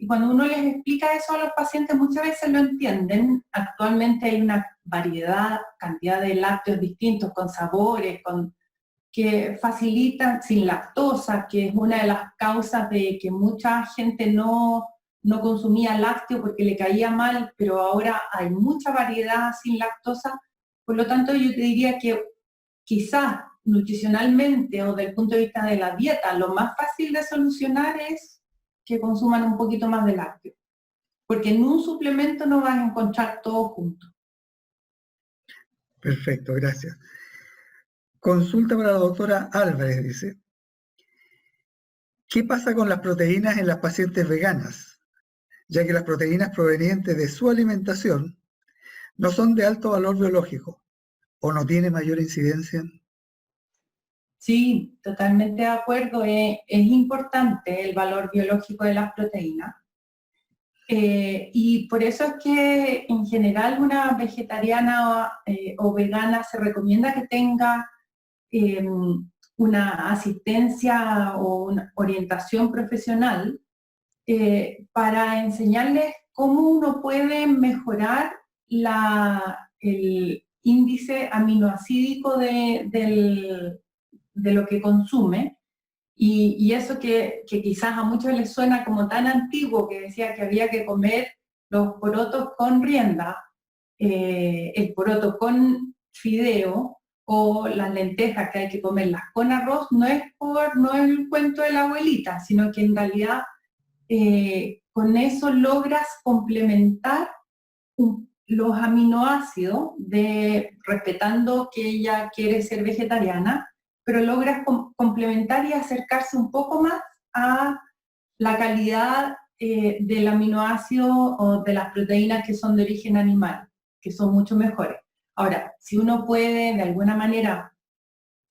cuando uno les explica eso a los pacientes muchas veces lo entienden. Actualmente hay una cantidad de lácteos distintos, con sabores, que facilitan, sin lactosa, que es una de las causas de que mucha gente no consumía lácteo porque le caía mal, pero ahora hay mucha variedad sin lactosa. Por lo tanto, yo te diría que quizás nutricionalmente o desde el punto de vista de la dieta, lo más fácil de solucionar es que consuman un poquito más de lácteo, porque en un suplemento no vas a encontrar todo junto. Perfecto, gracias. Consulta para la doctora Álvarez, dice. ¿Qué pasa con las proteínas en las pacientes veganas? Ya que las proteínas provenientes de su alimentación no son de alto valor biológico, ¿o no tiene mayor incidencia? Sí, totalmente de acuerdo. Es importante el valor biológico de las proteínas. Y por eso es que en general una vegetariana o vegana se recomienda que tenga una asistencia o una orientación profesional para enseñarles cómo uno puede mejorar el índice aminoácidico de lo que consume. Y eso que quizás a muchos les suena como tan antiguo, que decía que había que comer los porotos con rienda, el poroto con fideo, o las lentejas que hay que comerlas con arroz, no es el cuento de la abuelita, sino que en realidad con eso logras complementar los aminoácidos, respetando que ella quiere ser vegetariana, pero logras complementar y acercarse un poco más a la calidad del aminoácido o de las proteínas que son de origen animal, que son mucho mejores. Ahora, si uno puede de alguna manera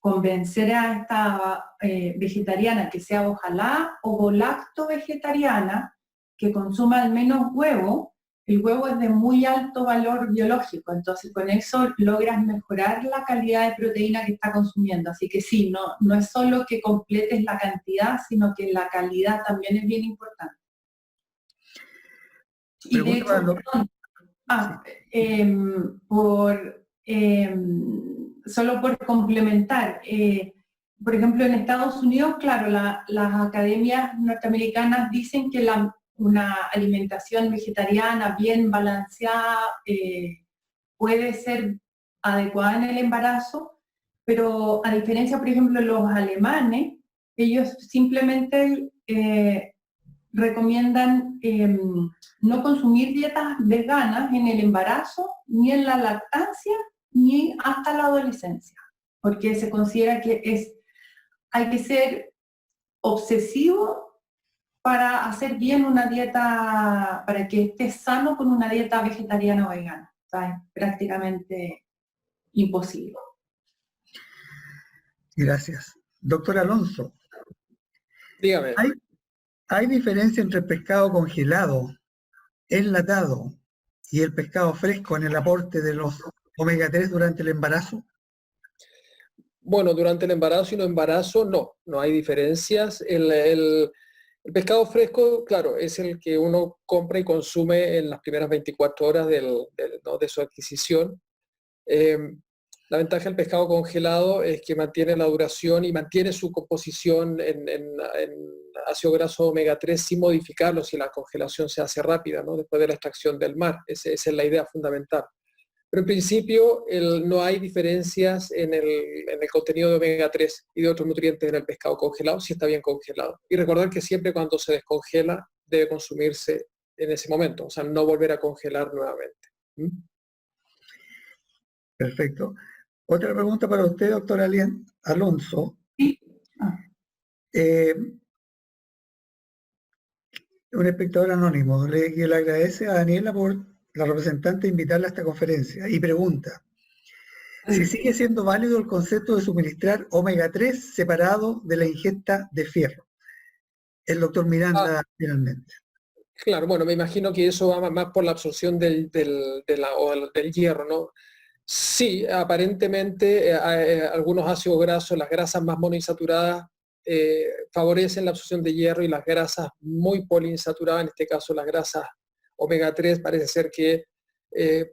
convencer a esta vegetariana que sea ojalá ovolacto vegetariana, que consuma al menos huevo, el huevo es de muy alto valor biológico, entonces con eso logras mejorar la calidad de proteína que está consumiendo. Así que sí, no es solo que completes la cantidad, sino que la calidad también es bien importante. Y de hecho, solo por complementar, por ejemplo en Estados Unidos, claro, las academias norteamericanas dicen que una alimentación vegetariana bien balanceada puede ser adecuada en el embarazo, pero a diferencia, por ejemplo, de los alemanes, ellos simplemente recomiendan no consumir dietas veganas en el embarazo, ni en la lactancia, ni hasta la adolescencia, porque se considera que hay que ser obsesivo para hacer bien una dieta, para que estés sano con una dieta vegetariana o vegana. O sea, es prácticamente imposible. Gracias. Doctor Alonso, Dígame. ¿hay diferencia entre el pescado congelado, enlatado y el pescado fresco en el aporte de los omega 3 durante el embarazo? Bueno, durante el embarazo y no embarazo, no hay diferencias. El pescado fresco, claro, es el que uno compra y consume en las primeras 24 horas ¿no? de su adquisición. La ventaja del pescado congelado es que mantiene la duración y mantiene su composición en ácido graso omega 3 sin modificarlo si la congelación se hace rápida, ¿no? Después de la extracción del mar. Esa es la idea fundamental. Pero en principio no hay diferencias en el contenido de omega 3 y de otros nutrientes en el pescado congelado si está bien congelado. Y recordar que siempre cuando se descongela debe consumirse en ese momento, o sea, no volver a congelar nuevamente. Perfecto. Otra pregunta para usted, doctor Alonso. Sí. Un espectador anónimo que le agradece a Daniela por la representante invitarla a esta conferencia y pregunta si sigue siendo válido el concepto de suministrar omega 3 separado de la ingesta de fierro. El doctor Miranda, finalmente. Claro, bueno, me imagino que eso va más por la absorción del hierro, ¿no? Sí, aparentemente algunos ácidos grasos, las grasas más monoinsaturadas, favorecen la absorción de hierro y las grasas muy poliinsaturadas, en este caso las grasas omega 3, parece ser que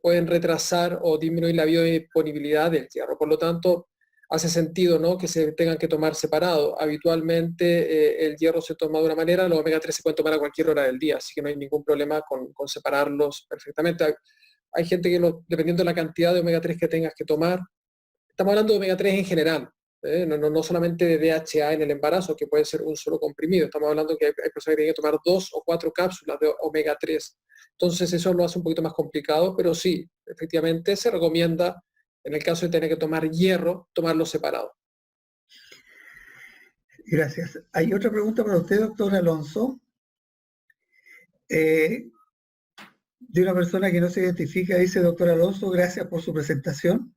pueden retrasar o disminuir la biodisponibilidad del hierro. Por lo tanto, hace sentido, ¿no?, que se tengan que tomar separado. Habitualmente el hierro se toma de una manera, los omega 3 se pueden tomar a cualquier hora del día, así que no hay ningún problema con separarlos perfectamente. Hay gente que, dependiendo de la cantidad de omega 3 que tengas que tomar, estamos hablando de omega 3 en general, no solamente de DHA en el embarazo, que puede ser un solo comprimido, estamos hablando que hay personas que tienen que tomar 2 o 4 cápsulas de omega 3. Entonces eso lo hace un poquito más complicado, pero sí, efectivamente se recomienda, en el caso de tener que tomar hierro, tomarlo separado. Gracias. Hay otra pregunta para usted, doctor Alonso. De una persona que no se identifica, dice: doctor Alonso, gracias por su presentación.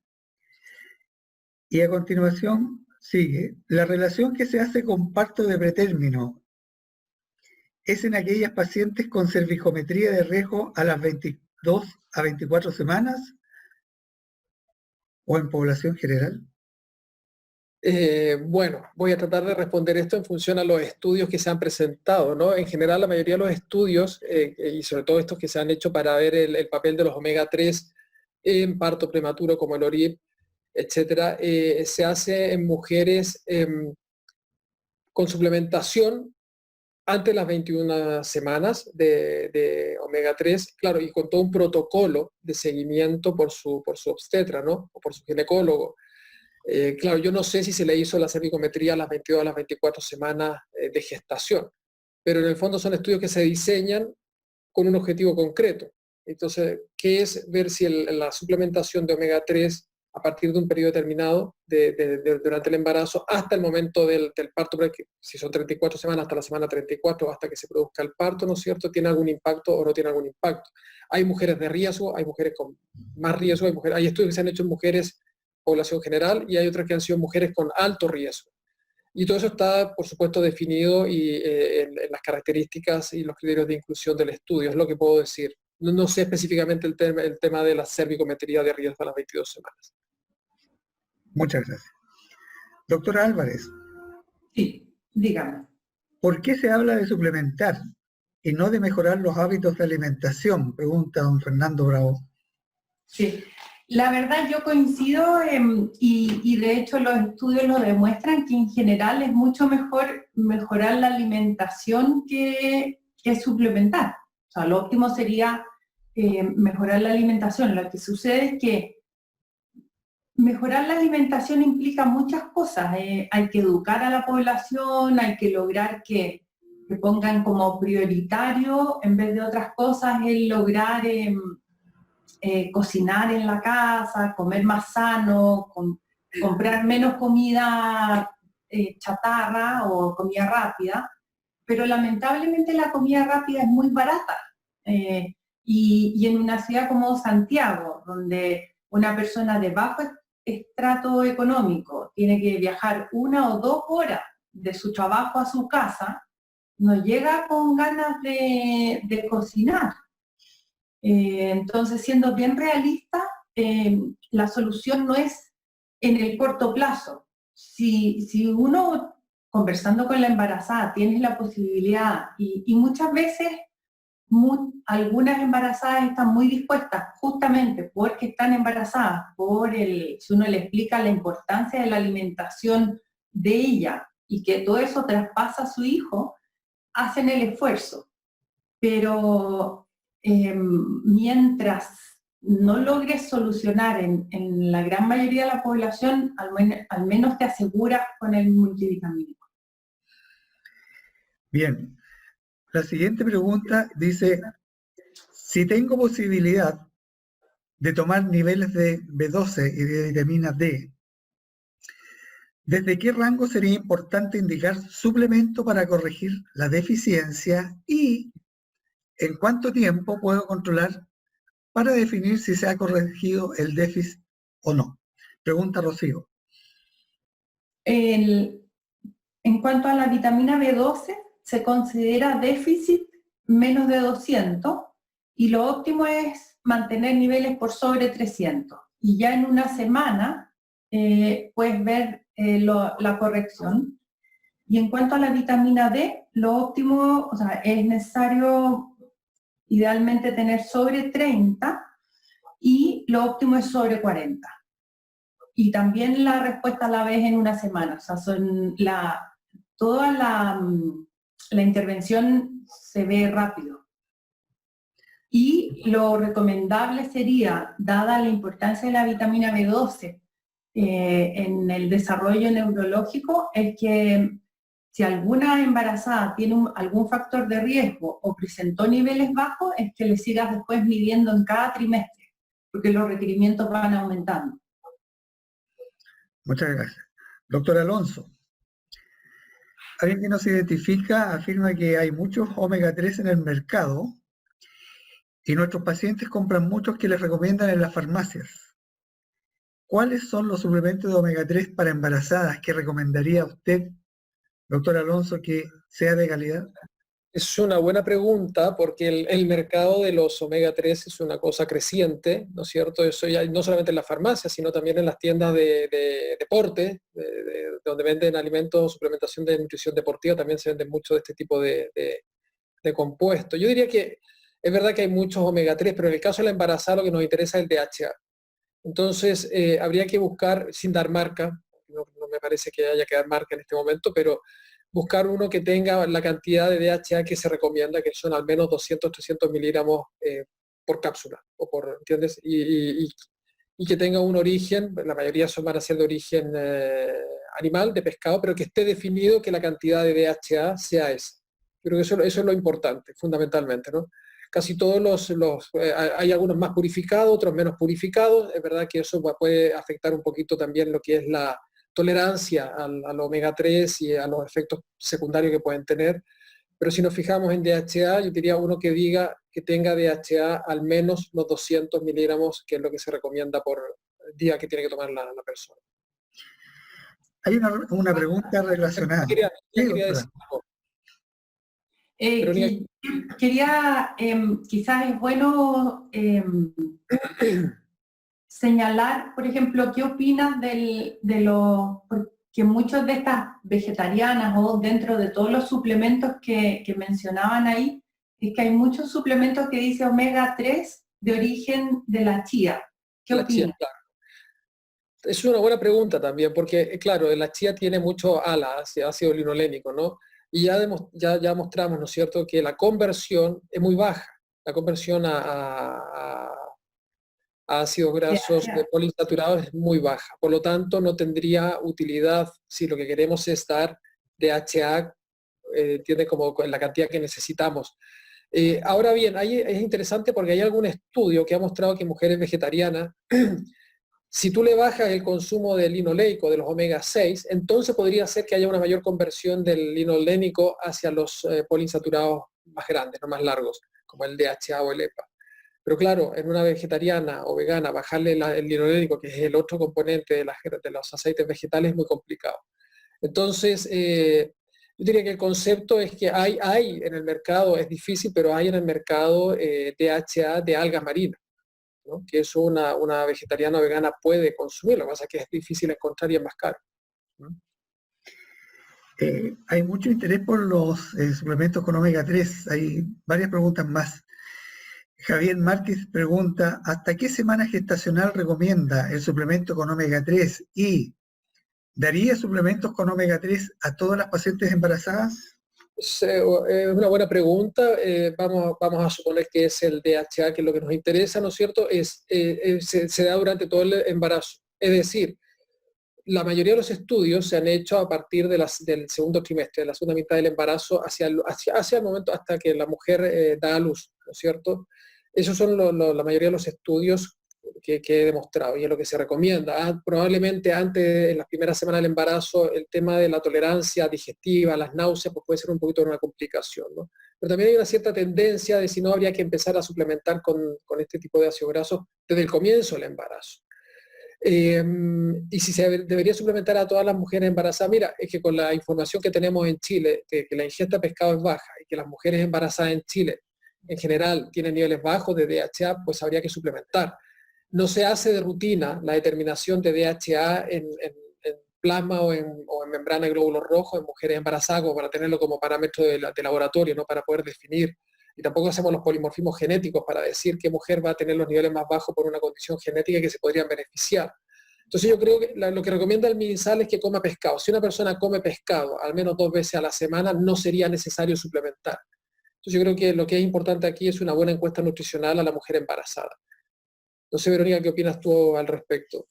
Y a continuación sigue: la relación que se hace con parto de pretérmino es en aquellas pacientes con cervicometría de riesgo a las 22 a 24 semanas o en población general. Bueno, voy a tratar de responder esto en función a los estudios que se han presentado, ¿no? En general, la mayoría de los estudios, y sobre todo estos que se han hecho para ver el papel de los omega 3 en parto prematuro, como el ORIP, etcétera, se hace en mujeres con suplementación antes de las 21 semanas de omega 3, claro, y con todo un protocolo de seguimiento por su obstetra, ¿no?, o por su ginecólogo. Claro, yo no sé si se le hizo la cervicometría a las 22 a las 24 semanas de gestación, pero en el fondo son estudios que se diseñan con un objetivo concreto. Entonces, ¿qué es ver si la suplementación de omega 3 a partir de un periodo determinado durante el embarazo hasta el momento del parto, si son 34 semanas, hasta la semana 34, hasta que se produzca el parto, ¿no es cierto?, tiene algún impacto o no tiene algún impacto? Hay mujeres de riesgo, hay mujeres con más riesgo, hay estudios que se han hecho en mujeres población general y hay otras que han sido mujeres con alto riesgo. Y todo eso está, por supuesto, definido y, en las características y los criterios de inclusión del estudio, es lo que puedo decir. No sé específicamente el tema de la cervicometría de riesgo a las 22 semanas. Muchas gracias. Doctora Álvarez. Sí, dígame. ¿Por qué se habla de suplementar y no de mejorar los hábitos de alimentación? Pregunta don Fernando Bravo. Sí, la verdad yo coincido y de hecho los estudios lo demuestran que en general es mucho mejor mejorar la alimentación que suplementar. O sea, lo óptimo sería mejorar la alimentación. Lo que sucede es que mejorar la alimentación implica muchas cosas. Hay que educar a la población, hay que lograr que que pongan como prioritario, en vez de otras cosas, el lograr cocinar en la casa, comer más sano, comprar menos comida chatarra o comida rápida, pero lamentablemente la comida rápida es muy barata. Y en una ciudad como Santiago, donde una persona de bajo estrato económico tiene que viajar 1 o 2 horas de su trabajo a su casa, no llega con ganas de cocinar. Entonces, siendo bien realista, la solución no es en el corto plazo. Si uno, conversando con la embarazada, tiene la posibilidad, y muchas veces algunas embarazadas están muy dispuestas, justamente porque están embarazadas, si uno le explica la importancia de la alimentación de ella y que todo eso traspasa a su hijo, hacen el esfuerzo. Pero mientras no logres solucionar en la gran mayoría de la población, al menos te aseguras con el multivitamínico. Bien, la siguiente pregunta dice, si tengo posibilidad de tomar niveles de B12 y de vitamina D, ¿desde qué rango sería importante indicar suplemento para corregir la deficiencia y en cuánto tiempo puedo controlar para definir si se ha corregido el déficit o no? Pregunta Rocío. En cuanto a la vitamina B12, se considera déficit menos de 200 y lo óptimo es mantener niveles por sobre 300. Y ya en una semana puedes ver la corrección. Y en cuanto a la vitamina D, lo óptimo, o sea, es necesario idealmente tener sobre 30 y lo óptimo es sobre 40. Y también la respuesta la ves en una semana, o sea, toda la intervención se ve rápido. Y lo recomendable sería, dada la importancia de la vitamina B12 en el desarrollo neurológico, es que si alguna embarazada tiene algún factor de riesgo o presentó niveles bajos, es que le sigas después midiendo en cada trimestre, porque los requerimientos van aumentando. Muchas gracias. Doctor Alonso, alguien que nos identifica afirma que hay muchos omega 3 en el mercado y nuestros pacientes compran muchos que les recomiendan en las farmacias. ¿Cuáles son los suplementos de omega 3 para embarazadas que recomendaría usted, doctor Alonso, que sea de calidad? Es una buena pregunta porque el mercado de los omega 3 es una cosa creciente, ¿no es cierto? Eso ya no solamente en las farmacias, sino también en las tiendas de deporte, donde venden alimentos, suplementación de nutrición deportiva, también se venden mucho de este tipo de compuestos. Yo diría que es verdad que hay muchos omega 3, pero en el caso de la embarazada lo que nos interesa es el DHA. Entonces, habría que buscar, sin dar marca, no me parece que haya que dar marca en este momento, pero buscar uno que tenga la cantidad de DHA que se recomienda, que son al menos 200-300 miligramos por cápsula, ¿entiendes? Y que tenga un origen, la mayoría van a ser de origen animal, de pescado, pero que esté definido que la cantidad de DHA sea esa. Yo creo que eso es lo importante, fundamentalmente, ¿no? Casi todos hay algunos más purificados, otros menos purificados. Es verdad que eso puede afectar un poquito también lo que es la tolerancia al omega 3 y a los efectos secundarios que pueden tener. Pero si nos fijamos en DHA, yo diría uno que diga que tenga DHA al menos los 200 miligramos, que es lo que se recomienda por día que tiene que tomar la persona. Hay una pregunta relacionada. Quería decir algo. Quizás es bueno señalar, por ejemplo, ¿qué opinas porque muchos de estas vegetarianas o dentro de todos los suplementos que mencionaban ahí, es que hay muchos suplementos que dice omega 3 de origen de la chía? ¿Qué opinas? Chía, claro. Es una buena pregunta también, porque claro, la chía tiene mucho ALA, ácido linolénico, ¿no? Y ya mostramos, ¿no es cierto?, que la conversión es muy baja. La conversión a ácidos grasos poliinsaturados es muy baja. Por lo tanto, no tendría utilidad si lo que queremos es dar DHA entiende como la cantidad que necesitamos. Ahora bien, es interesante porque hay algún estudio que ha mostrado que mujeres vegetarianas, si tú le bajas el consumo del linoleico, de los omega 6, entonces podría ser que haya una mayor conversión del linolénico hacia los poliinsaturados más grandes, no más largos, como el DHA o el EPA. Pero claro, en una vegetariana o vegana, bajarle el linolénico, que es el otro componente de los aceites vegetales, es muy complicado. Entonces, yo diría que el concepto es que hay en el mercado, es difícil, pero hay en el mercado DHA de algas marinas, ¿no? Que eso una vegetariana o vegana puede consumir, lo que pasa es que es difícil encontrar y es más caro, ¿no? Hay mucho interés por los suplementos con omega 3. Hay varias preguntas más. Javier Márquez pregunta, ¿hasta qué semana gestacional recomienda el suplemento con omega 3? ¿Y daría suplementos con omega 3 a todas las pacientes embarazadas? Es una buena pregunta. Vamos a suponer que es el DHA, que es lo que nos interesa, ¿no es cierto? Se da durante todo el embarazo. Es decir, la mayoría de los estudios se han hecho a partir del segundo trimestre, de la segunda mitad del embarazo, hacia el momento hasta que la mujer da a luz, ¿no es cierto? Esos son la mayoría de los estudios que he demostrado y es lo que se recomienda. Probablemente antes, en las primeras semanas del embarazo, el tema de la tolerancia digestiva, las náuseas, pues puede ser un poquito de una complicación, ¿no? Pero también hay una cierta tendencia de si no habría que empezar a suplementar con este tipo de ácidos grasos desde el comienzo del embarazo. Y si se debería suplementar a todas las mujeres embarazadas, mira, es que con la información que tenemos en Chile, que la ingesta de pescado es baja y que las mujeres embarazadas en Chile en general tienen niveles bajos de DHA, pues habría que suplementar. No se hace de rutina la determinación de DHA en plasma o en membrana de glóbulos rojos en mujeres embarazadas como para tenerlo como parámetro de laboratorio, no para poder definir. Y tampoco hacemos los polimorfismos genéticos para decir qué mujer va a tener los niveles más bajos por una condición genética que se podrían beneficiar. Entonces yo creo que lo que recomienda el MinSal es que coma pescado. Si una persona come pescado al menos 2 veces a la semana, no sería necesario suplementar. Entonces yo creo que lo que es importante aquí es una buena encuesta nutricional a la mujer embarazada. No sé, Verónica, ¿qué opinas tú al respecto?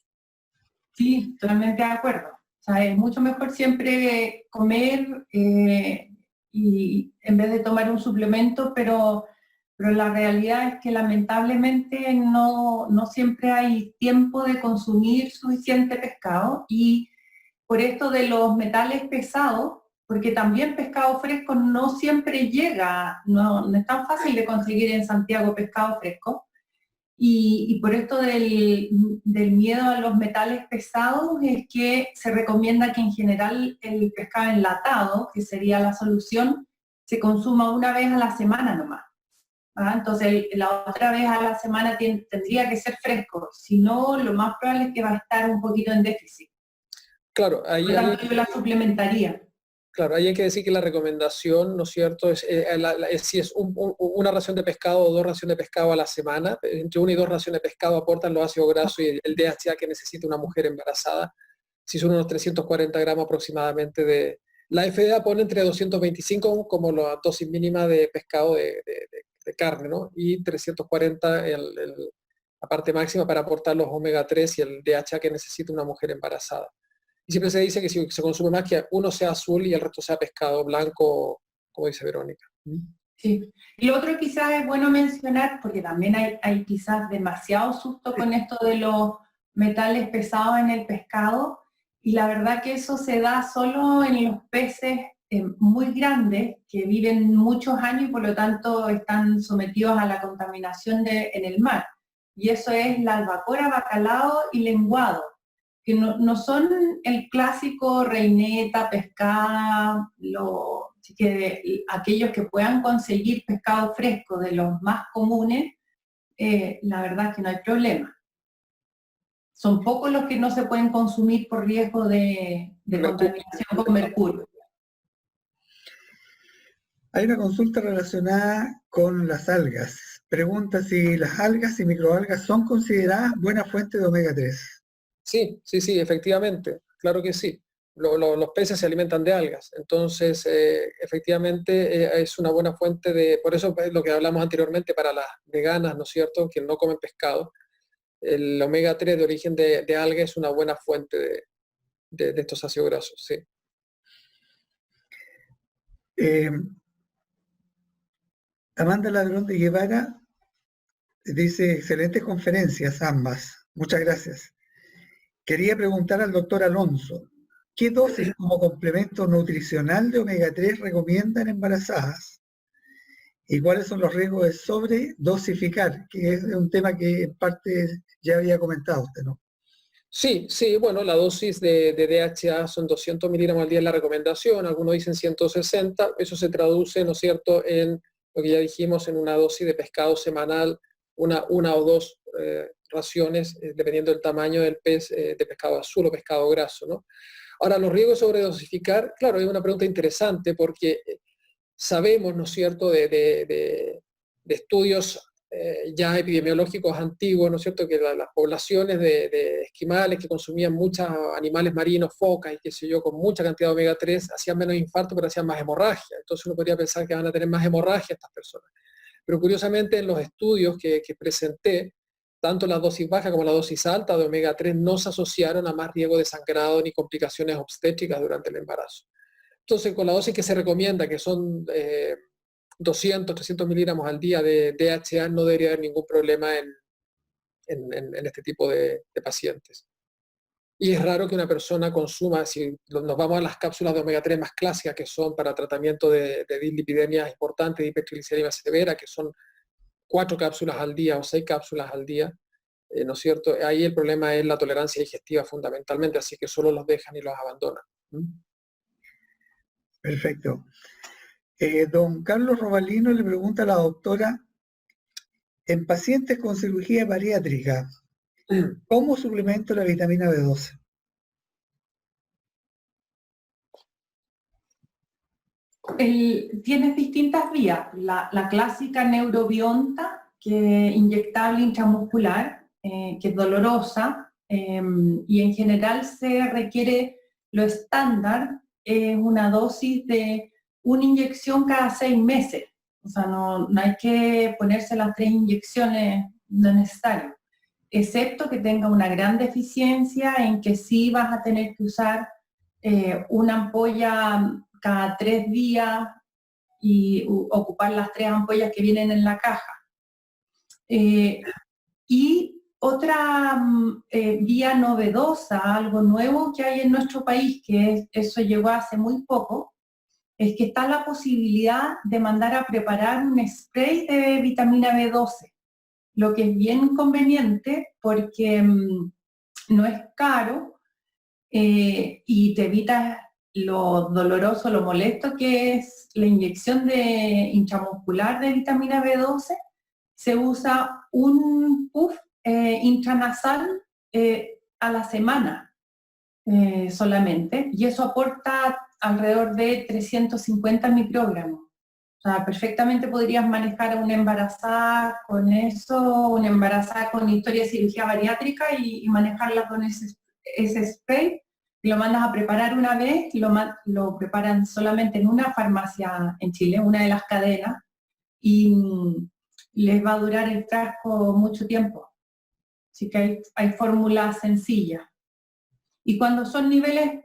Sí, totalmente de acuerdo. O sea, es mucho mejor siempre comer y en vez de tomar un suplemento, pero la realidad es que lamentablemente no siempre hay tiempo de consumir suficiente pescado y por esto de los metales pesados, porque también pescado fresco no siempre llega, no es tan fácil de conseguir en Santiago pescado fresco. Y por esto del miedo a los metales pesados es que se recomienda que en general el pescado enlatado, que sería la solución, se consuma una vez a la semana nomás. ¿Ah? Entonces la otra vez a la semana tendría que ser fresco, si no lo más probable es que va a estar un poquito en déficit. Claro, Por lo tanto yo la suplementaría. Claro, ahí hay que decir que la recomendación, ¿no es cierto?, es si es una ración de pescado o 2 raciones de pescado a la semana. Entre 1 y 2 raciones de pescado aportan los ácidos grasos y el DHA que necesita una mujer embarazada. Si son unos 340 gramos aproximadamente de... La FDA pone entre 225 como la dosis mínima de pescado de carne, ¿no? Y 340 la parte máxima para aportar los omega 3 y el DHA que necesita una mujer embarazada. Y siempre se dice que si se consume más, que uno sea azul y el resto sea pescado blanco, como dice Verónica. Sí. Y lo otro quizás es bueno mencionar, porque también hay quizás demasiado susto con esto de los metales pesados en el pescado, y la verdad que eso se da solo en los peces muy grandes, que viven muchos años y por lo tanto están sometidos a la contaminación en el mar. Y eso es la albacora, bacalao y lenguado, que no son el clásico reineta, pescada, aquellos que puedan conseguir pescado fresco de los más comunes, la verdad es que no hay problema. Son pocos los que no se pueden consumir por riesgo de contaminación con mercurio. Hay una consulta relacionada con las algas. Pregunta si las algas y microalgas son consideradas buena fuente de omega 3. Sí, efectivamente, claro que sí. Los peces se alimentan de algas, entonces efectivamente es una buena fuente de, por eso es lo que hablamos anteriormente para las veganas, ¿no es cierto?, que no comen pescado. El omega 3 de origen de alga es una buena fuente de estos ácidos grasos, sí. Amanda Ladrón de Guevara dice, excelentes conferencias ambas. Muchas gracias. Quería preguntar al doctor Alonso, ¿qué dosis como complemento nutricional de omega 3 recomiendan embarazadas? ¿Y cuáles son los riesgos de sobredosificar? Que es un tema que en parte ya había comentado usted, ¿no? Sí, sí, bueno, la dosis de DHA son 200 miligramos al día en la recomendación, algunos dicen 160, eso se traduce, ¿no es cierto?, en lo que ya dijimos, en una dosis de pescado semanal, una o dos raciones, dependiendo del tamaño del pez, de pescado azul o pescado graso, ¿no? Ahora, los riesgos de sobredosificar, claro, es una pregunta interesante porque sabemos, ¿no es cierto?, de estudios ya epidemiológicos antiguos, ¿no es cierto?, que las poblaciones de esquimales que consumían muchos animales marinos, focas y qué sé yo, con mucha cantidad de omega 3, hacían menos infarto, pero hacían más hemorragia. Entonces uno podría pensar que van a tener más hemorragia estas personas. Pero curiosamente en los estudios que presenté, tanto la dosis baja como la dosis alta de omega 3 no se asociaron a más riesgo de sangrado ni complicaciones obstétricas durante el embarazo. Entonces, con la dosis que se recomienda, que son 200, 300 miligramos al día de DHA, no debería haber ningún problema en este tipo de pacientes. Y es raro que una persona consuma, si nos vamos a las cápsulas de omega 3 más clásicas, que son para tratamiento de dislipidemias importantes, de hipertrigliceridemia severa, que son 4 cápsulas al día o 6 cápsulas al día, ¿no es cierto? Ahí el problema es la tolerancia digestiva fundamentalmente, así que solo los dejan y los abandonan. Perfecto. Don Carlos Robalino le pregunta a la doctora, en pacientes con cirugía bariátrica, ¿cómo suplemento la vitamina B12? Tienes distintas vías. La clásica neurobionta, que inyectable intramuscular, que es dolorosa, y en general se requiere, lo estándar es una dosis de una inyección cada 6 meses. O sea, no hay que ponerse las 3 inyecciones, no es necesario. Excepto que tenga una gran deficiencia en que sí vas a tener que usar una ampolla cada 3 días y ocupar las 3 ampollas que vienen en la caja. Y otra vía novedosa, algo nuevo que hay en nuestro país, que eso llegó hace muy poco, es que está la posibilidad de mandar a preparar un spray de vitamina B12, lo que es bien conveniente porque no es caro y te evitas lo doloroso, lo molesto que es la inyección intramuscular de vitamina B12. Se usa un puff intranasal a la semana solamente, y eso aporta alrededor de 350 microgramos. O sea, perfectamente podrías manejar a una embarazada con eso, una embarazada con historia de cirugía bariátrica y manejarla con ese spray. Lo mandas a preparar una vez, lo preparan solamente en una farmacia en Chile, una de las cadenas, y les va a durar el frasco mucho tiempo. Así que hay fórmulas sencillas. Y cuando son niveles,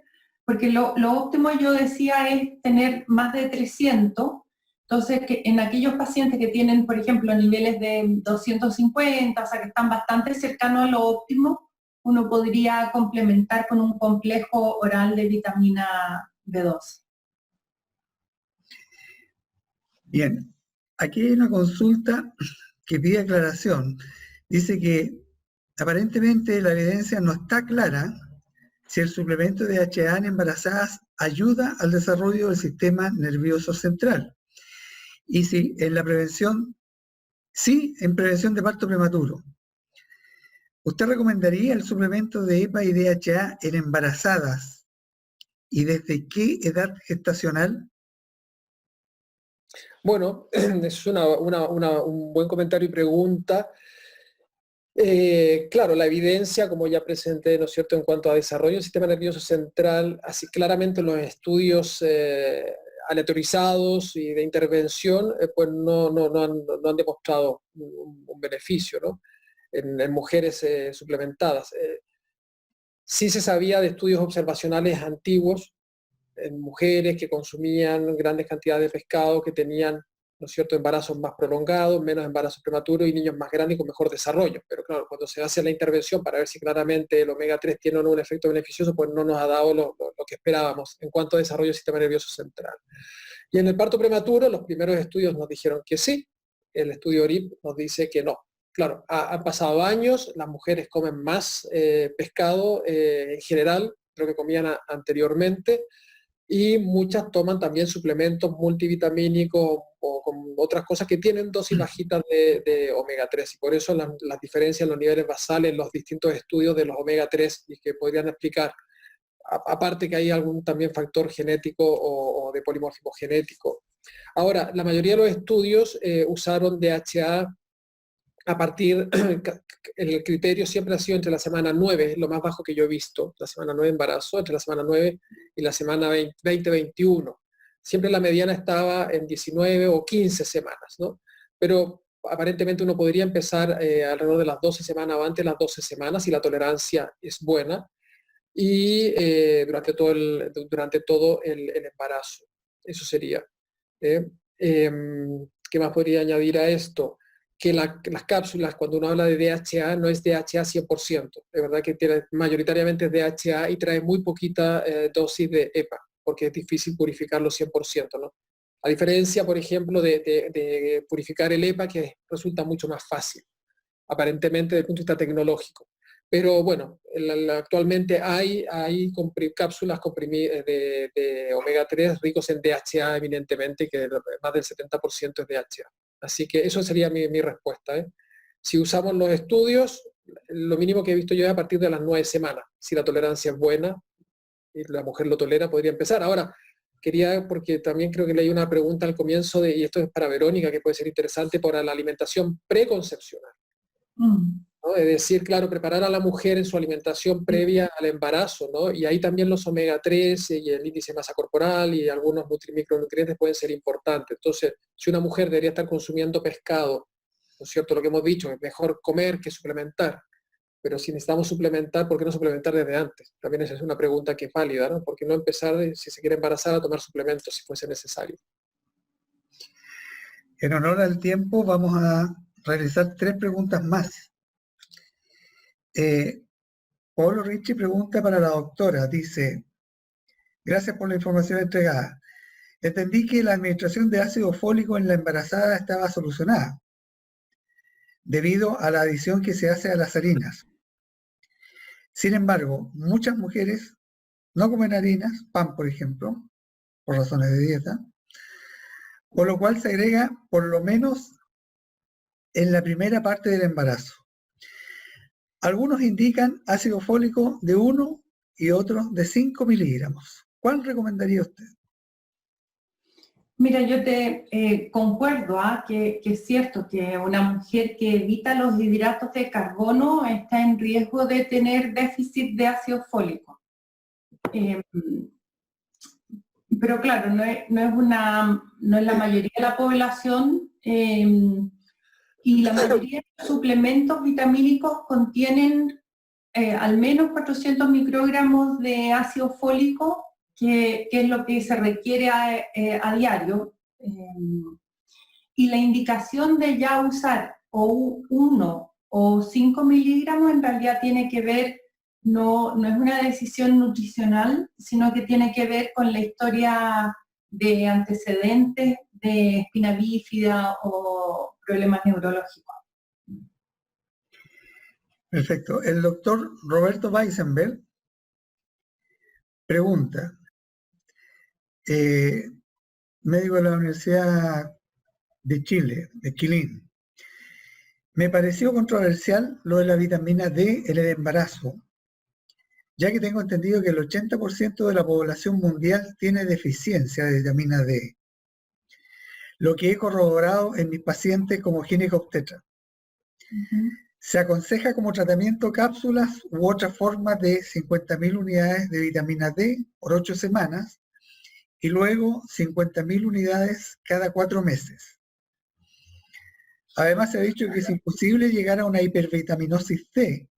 porque lo óptimo yo decía es tener más de 300, entonces que en aquellos pacientes que tienen, por ejemplo, niveles de 250, o sea que están bastante cercanos a lo óptimo, uno podría complementar con un complejo oral de vitamina B12. Bien, aquí hay una consulta que pide aclaración. Dice que aparentemente la evidencia no está clara si el suplemento de DHA en embarazadas ayuda al desarrollo del sistema nervioso central. Y si en la prevención, sí, en prevención de parto prematuro. ¿Usted recomendaría el suplemento de EPA y DHA en embarazadas? ¿Y desde qué edad gestacional? Bueno, es un buen comentario y pregunta. Claro, la evidencia, como ya presenté, ¿no es cierto?, en cuanto a desarrollo del sistema nervioso central, así claramente los estudios aleatorizados y de intervención, pues no han demostrado un beneficio, ¿no?, en mujeres suplementadas. Sí se sabía de estudios observacionales antiguos en mujeres que consumían grandes cantidades de pescado, que tenían, ¿no es cierto?, embarazos más prolongados, menos embarazos prematuros y niños más grandes y con mejor desarrollo. Pero claro, cuando se hace la intervención para ver si claramente el omega 3 tiene o no un efecto beneficioso, pues no nos ha dado lo que esperábamos en cuanto a desarrollo del sistema nervioso central. Y en el parto prematuro, los primeros estudios nos dijeron que sí, el estudio ORIP nos dice que no. Claro, han pasado años, las mujeres comen más pescado en general, de lo que comían anteriormente, y muchas toman también suplementos multivitamínicos o con otras cosas que tienen dosis bajitas de omega 3, y por eso las diferencias en los niveles basales en los distintos estudios de los omega 3 y que podrían explicar, aparte que hay algún también factor genético o de polimorfismo genético. Ahora, la mayoría de los estudios usaron DHA a partir, el criterio siempre ha sido entre la semana 9, lo más bajo que yo he visto, la semana 9 de embarazo, entre la semana 9 y la semana 20-21. Siempre la mediana estaba en 19 o 15 semanas, ¿no? Pero aparentemente uno podría empezar alrededor de las 12 semanas o antes de las 12 semanas si la tolerancia es buena y durante todo el embarazo. Eso sería. ¿Qué más podría añadir a esto? Que las cápsulas, cuando uno habla de DHA, no es DHA 100%. De verdad que mayoritariamente es DHA y trae muy poquita dosis de EPA, porque es difícil purificarlo 100%, ¿no? A diferencia, por ejemplo, de purificar el EPA, que resulta mucho más fácil, aparentemente desde el punto de vista tecnológico. Pero bueno, actualmente hay cápsulas de omega 3 ricos en DHA eminentemente, que más del 70% es DHA. Así que eso sería mi respuesta, ¿eh? Si usamos los estudios, lo mínimo que he visto yo es a partir de las 9 semanas. Si la tolerancia es buena y la mujer lo tolera, podría empezar. Ahora, porque también creo que leí una pregunta al comienzo, y esto es para Verónica, que puede ser interesante, para la alimentación preconcepcional. ¿No? Es decir, claro, preparar a la mujer en su alimentación previa al embarazo, ¿no? Y ahí también los omega 3 y el índice de masa corporal y algunos micronutrientes pueden ser importantes. Entonces, si una mujer debería estar consumiendo pescado, ¿no es cierto? Lo que hemos dicho, es mejor comer que suplementar. Pero si necesitamos suplementar, ¿por qué no suplementar desde antes? También esa es una pregunta que es válida, ¿no? ¿Por qué no empezar, si se quiere embarazar, a tomar suplementos si fuese necesario? En honor al tiempo, vamos a realizar 3 preguntas más. Pablo Ricci pregunta para la doctora, dice: gracias por la información entregada. Entendí que la administración de ácido fólico en la embarazada estaba solucionada, debido a la adición que se hace a las harinas. Sin embargo, muchas mujeres no comen harinas, pan por ejemplo, por razones de dieta, por lo cual se agrega por lo menos en la primera parte del embarazo. Algunos indican ácido fólico de 1 y otros de 5 miligramos. ¿Cuál recomendaría usted? Mira, yo te concuerdo que es cierto que una mujer que evita los hidratos de carbono está en riesgo de tener déficit de ácido fólico. Pero claro, no es la mayoría de la población, y la mayoría de los suplementos vitamínicos contienen al menos 400 microgramos de ácido fólico, que es lo que se requiere a diario. Y la indicación de ya usar o 1 o 5 miligramos en realidad tiene que ver, no es una decisión nutricional, sino que tiene que ver con la historia de antecedentes de espina bífida o problemas neurológicos. Perfecto. El doctor Roberto Weisenberg pregunta, médico de la Universidad de Chile, de Quilín: me pareció controversial lo de la vitamina D en el embarazo, ya que tengo entendido que el 80% de la población mundial tiene deficiencia de vitamina D, lo que he corroborado en mis pacientes como ginecobstetra. Se aconseja como tratamiento cápsulas u otra forma de 50.000 unidades de vitamina D por 8 semanas y luego 50.000 unidades cada 4 meses. Además, se ha dicho que es imposible llegar a una hipervitaminosis D,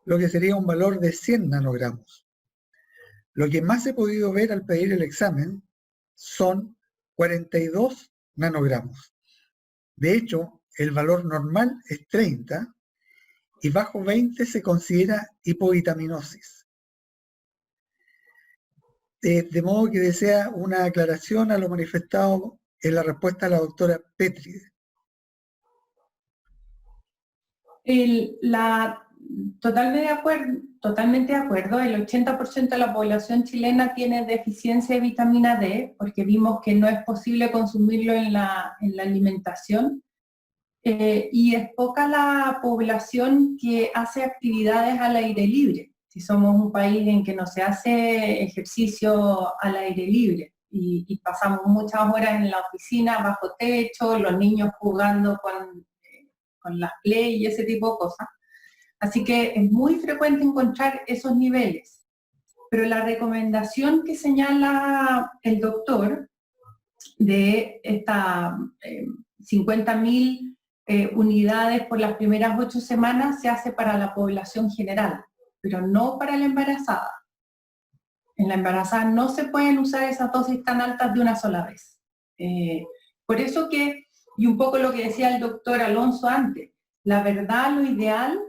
lo que sería un valor de 100 nanogramos. Lo que más he podido ver al pedir el examen son 42 nanogramos. De hecho, el valor normal es 30 y bajo 20 se considera hipovitaminosis. De modo que desea una aclaración a lo manifestado en la respuesta a la doctora Petri. Totalmente de acuerdo, el 80% de la población chilena tiene deficiencia de vitamina D, porque vimos que no es posible consumirlo en la alimentación, y es poca la población que hace actividades al aire libre. Si somos un país en que no se hace ejercicio al aire libre, y pasamos muchas horas en la oficina, bajo techo, los niños jugando con las play y ese tipo de cosas. Así que es muy frecuente encontrar esos niveles. Pero la recomendación que señala el doctor de estas 50.000 unidades por las primeras 8 semanas se hace para la población general, pero no para la embarazada. En la embarazada no se pueden usar esas dosis tan altas de una sola vez. Por eso que, y un poco lo que decía el doctor Alonso antes, la verdad, lo ideal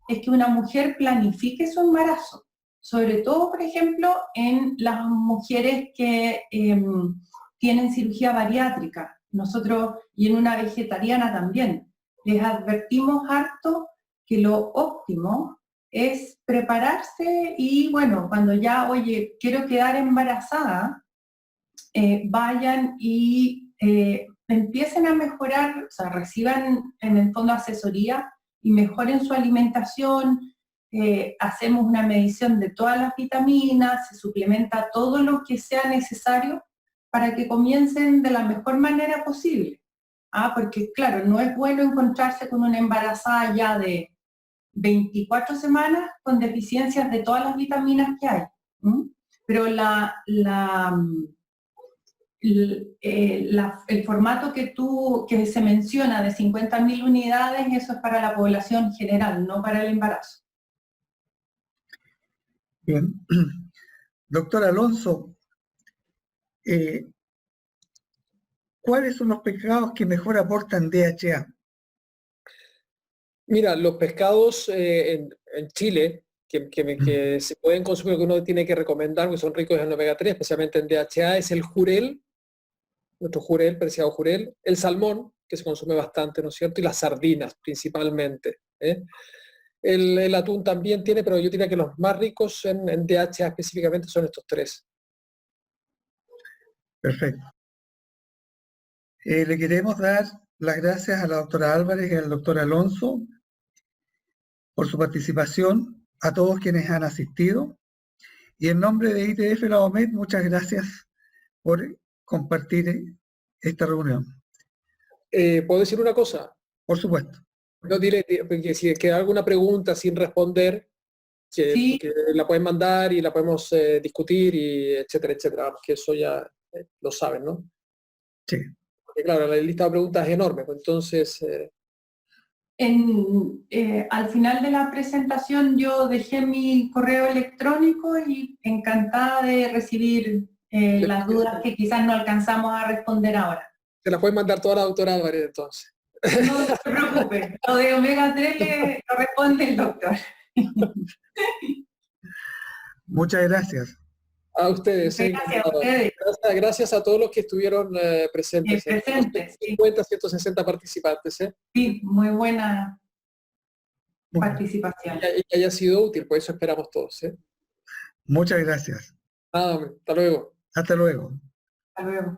es que una mujer planifique su embarazo, sobre todo, por ejemplo, en las mujeres que tienen cirugía bariátrica, nosotros, y en una vegetariana también, les advertimos harto que lo óptimo es prepararse y, bueno, cuando ya, oye, quiero quedar embarazada, vayan y empiecen a mejorar, o sea, reciban en el fondo asesoría y mejoren su alimentación, hacemos una medición de todas las vitaminas, se suplementa todo lo que sea necesario para que comiencen de la mejor manera posible. Porque claro, no es bueno encontrarse con una embarazada ya de 24 semanas con deficiencias de todas las vitaminas que hay. Pero el formato que se menciona de 50.000 unidades, eso es para la población general, no para el embarazo. Bien. Doctor Alonso, ¿cuáles son los pescados que mejor aportan DHA? Mira, los pescados en Chile que se pueden consumir, que uno tiene que recomendar, que son ricos en omega 3, especialmente en DHA, es el jurel, nuestro jurel, preciado jurel, el salmón, que se consume bastante, ¿no es cierto? Y las sardinas, principalmente. El atún también tiene, pero yo diría que los más ricos en DHA específicamente son estos 3. Perfecto. Le queremos dar las gracias a la doctora Álvarez y al doctor Alonso por su participación, a todos quienes han asistido, y en nombre de ITF La OMED, muchas gracias por compartir esta reunión. ¿Puedo decir una cosa? Por supuesto. No, dile que si queda alguna pregunta sin responder, que la pueden mandar y la podemos discutir, y etcétera, etcétera, porque eso ya lo saben, ¿no? Sí. Porque claro, la lista de preguntas es enorme, pues entonces... al final de la presentación yo dejé mi correo electrónico y encantada de recibir las dudas que quizás no alcanzamos a responder ahora. Se la pueden mandar toda la doctora Álvarez entonces. No se preocupe, lo de omega 3 lo responde el doctor. Muchas gracias. A ustedes. Gracias a ustedes. Gracias a todos los que estuvieron presentes. 50, 160 participantes. Sí, muy buena participación. Y que haya sido útil, por eso esperamos todos. Muchas gracias. Hasta luego. Hasta luego. Hasta luego.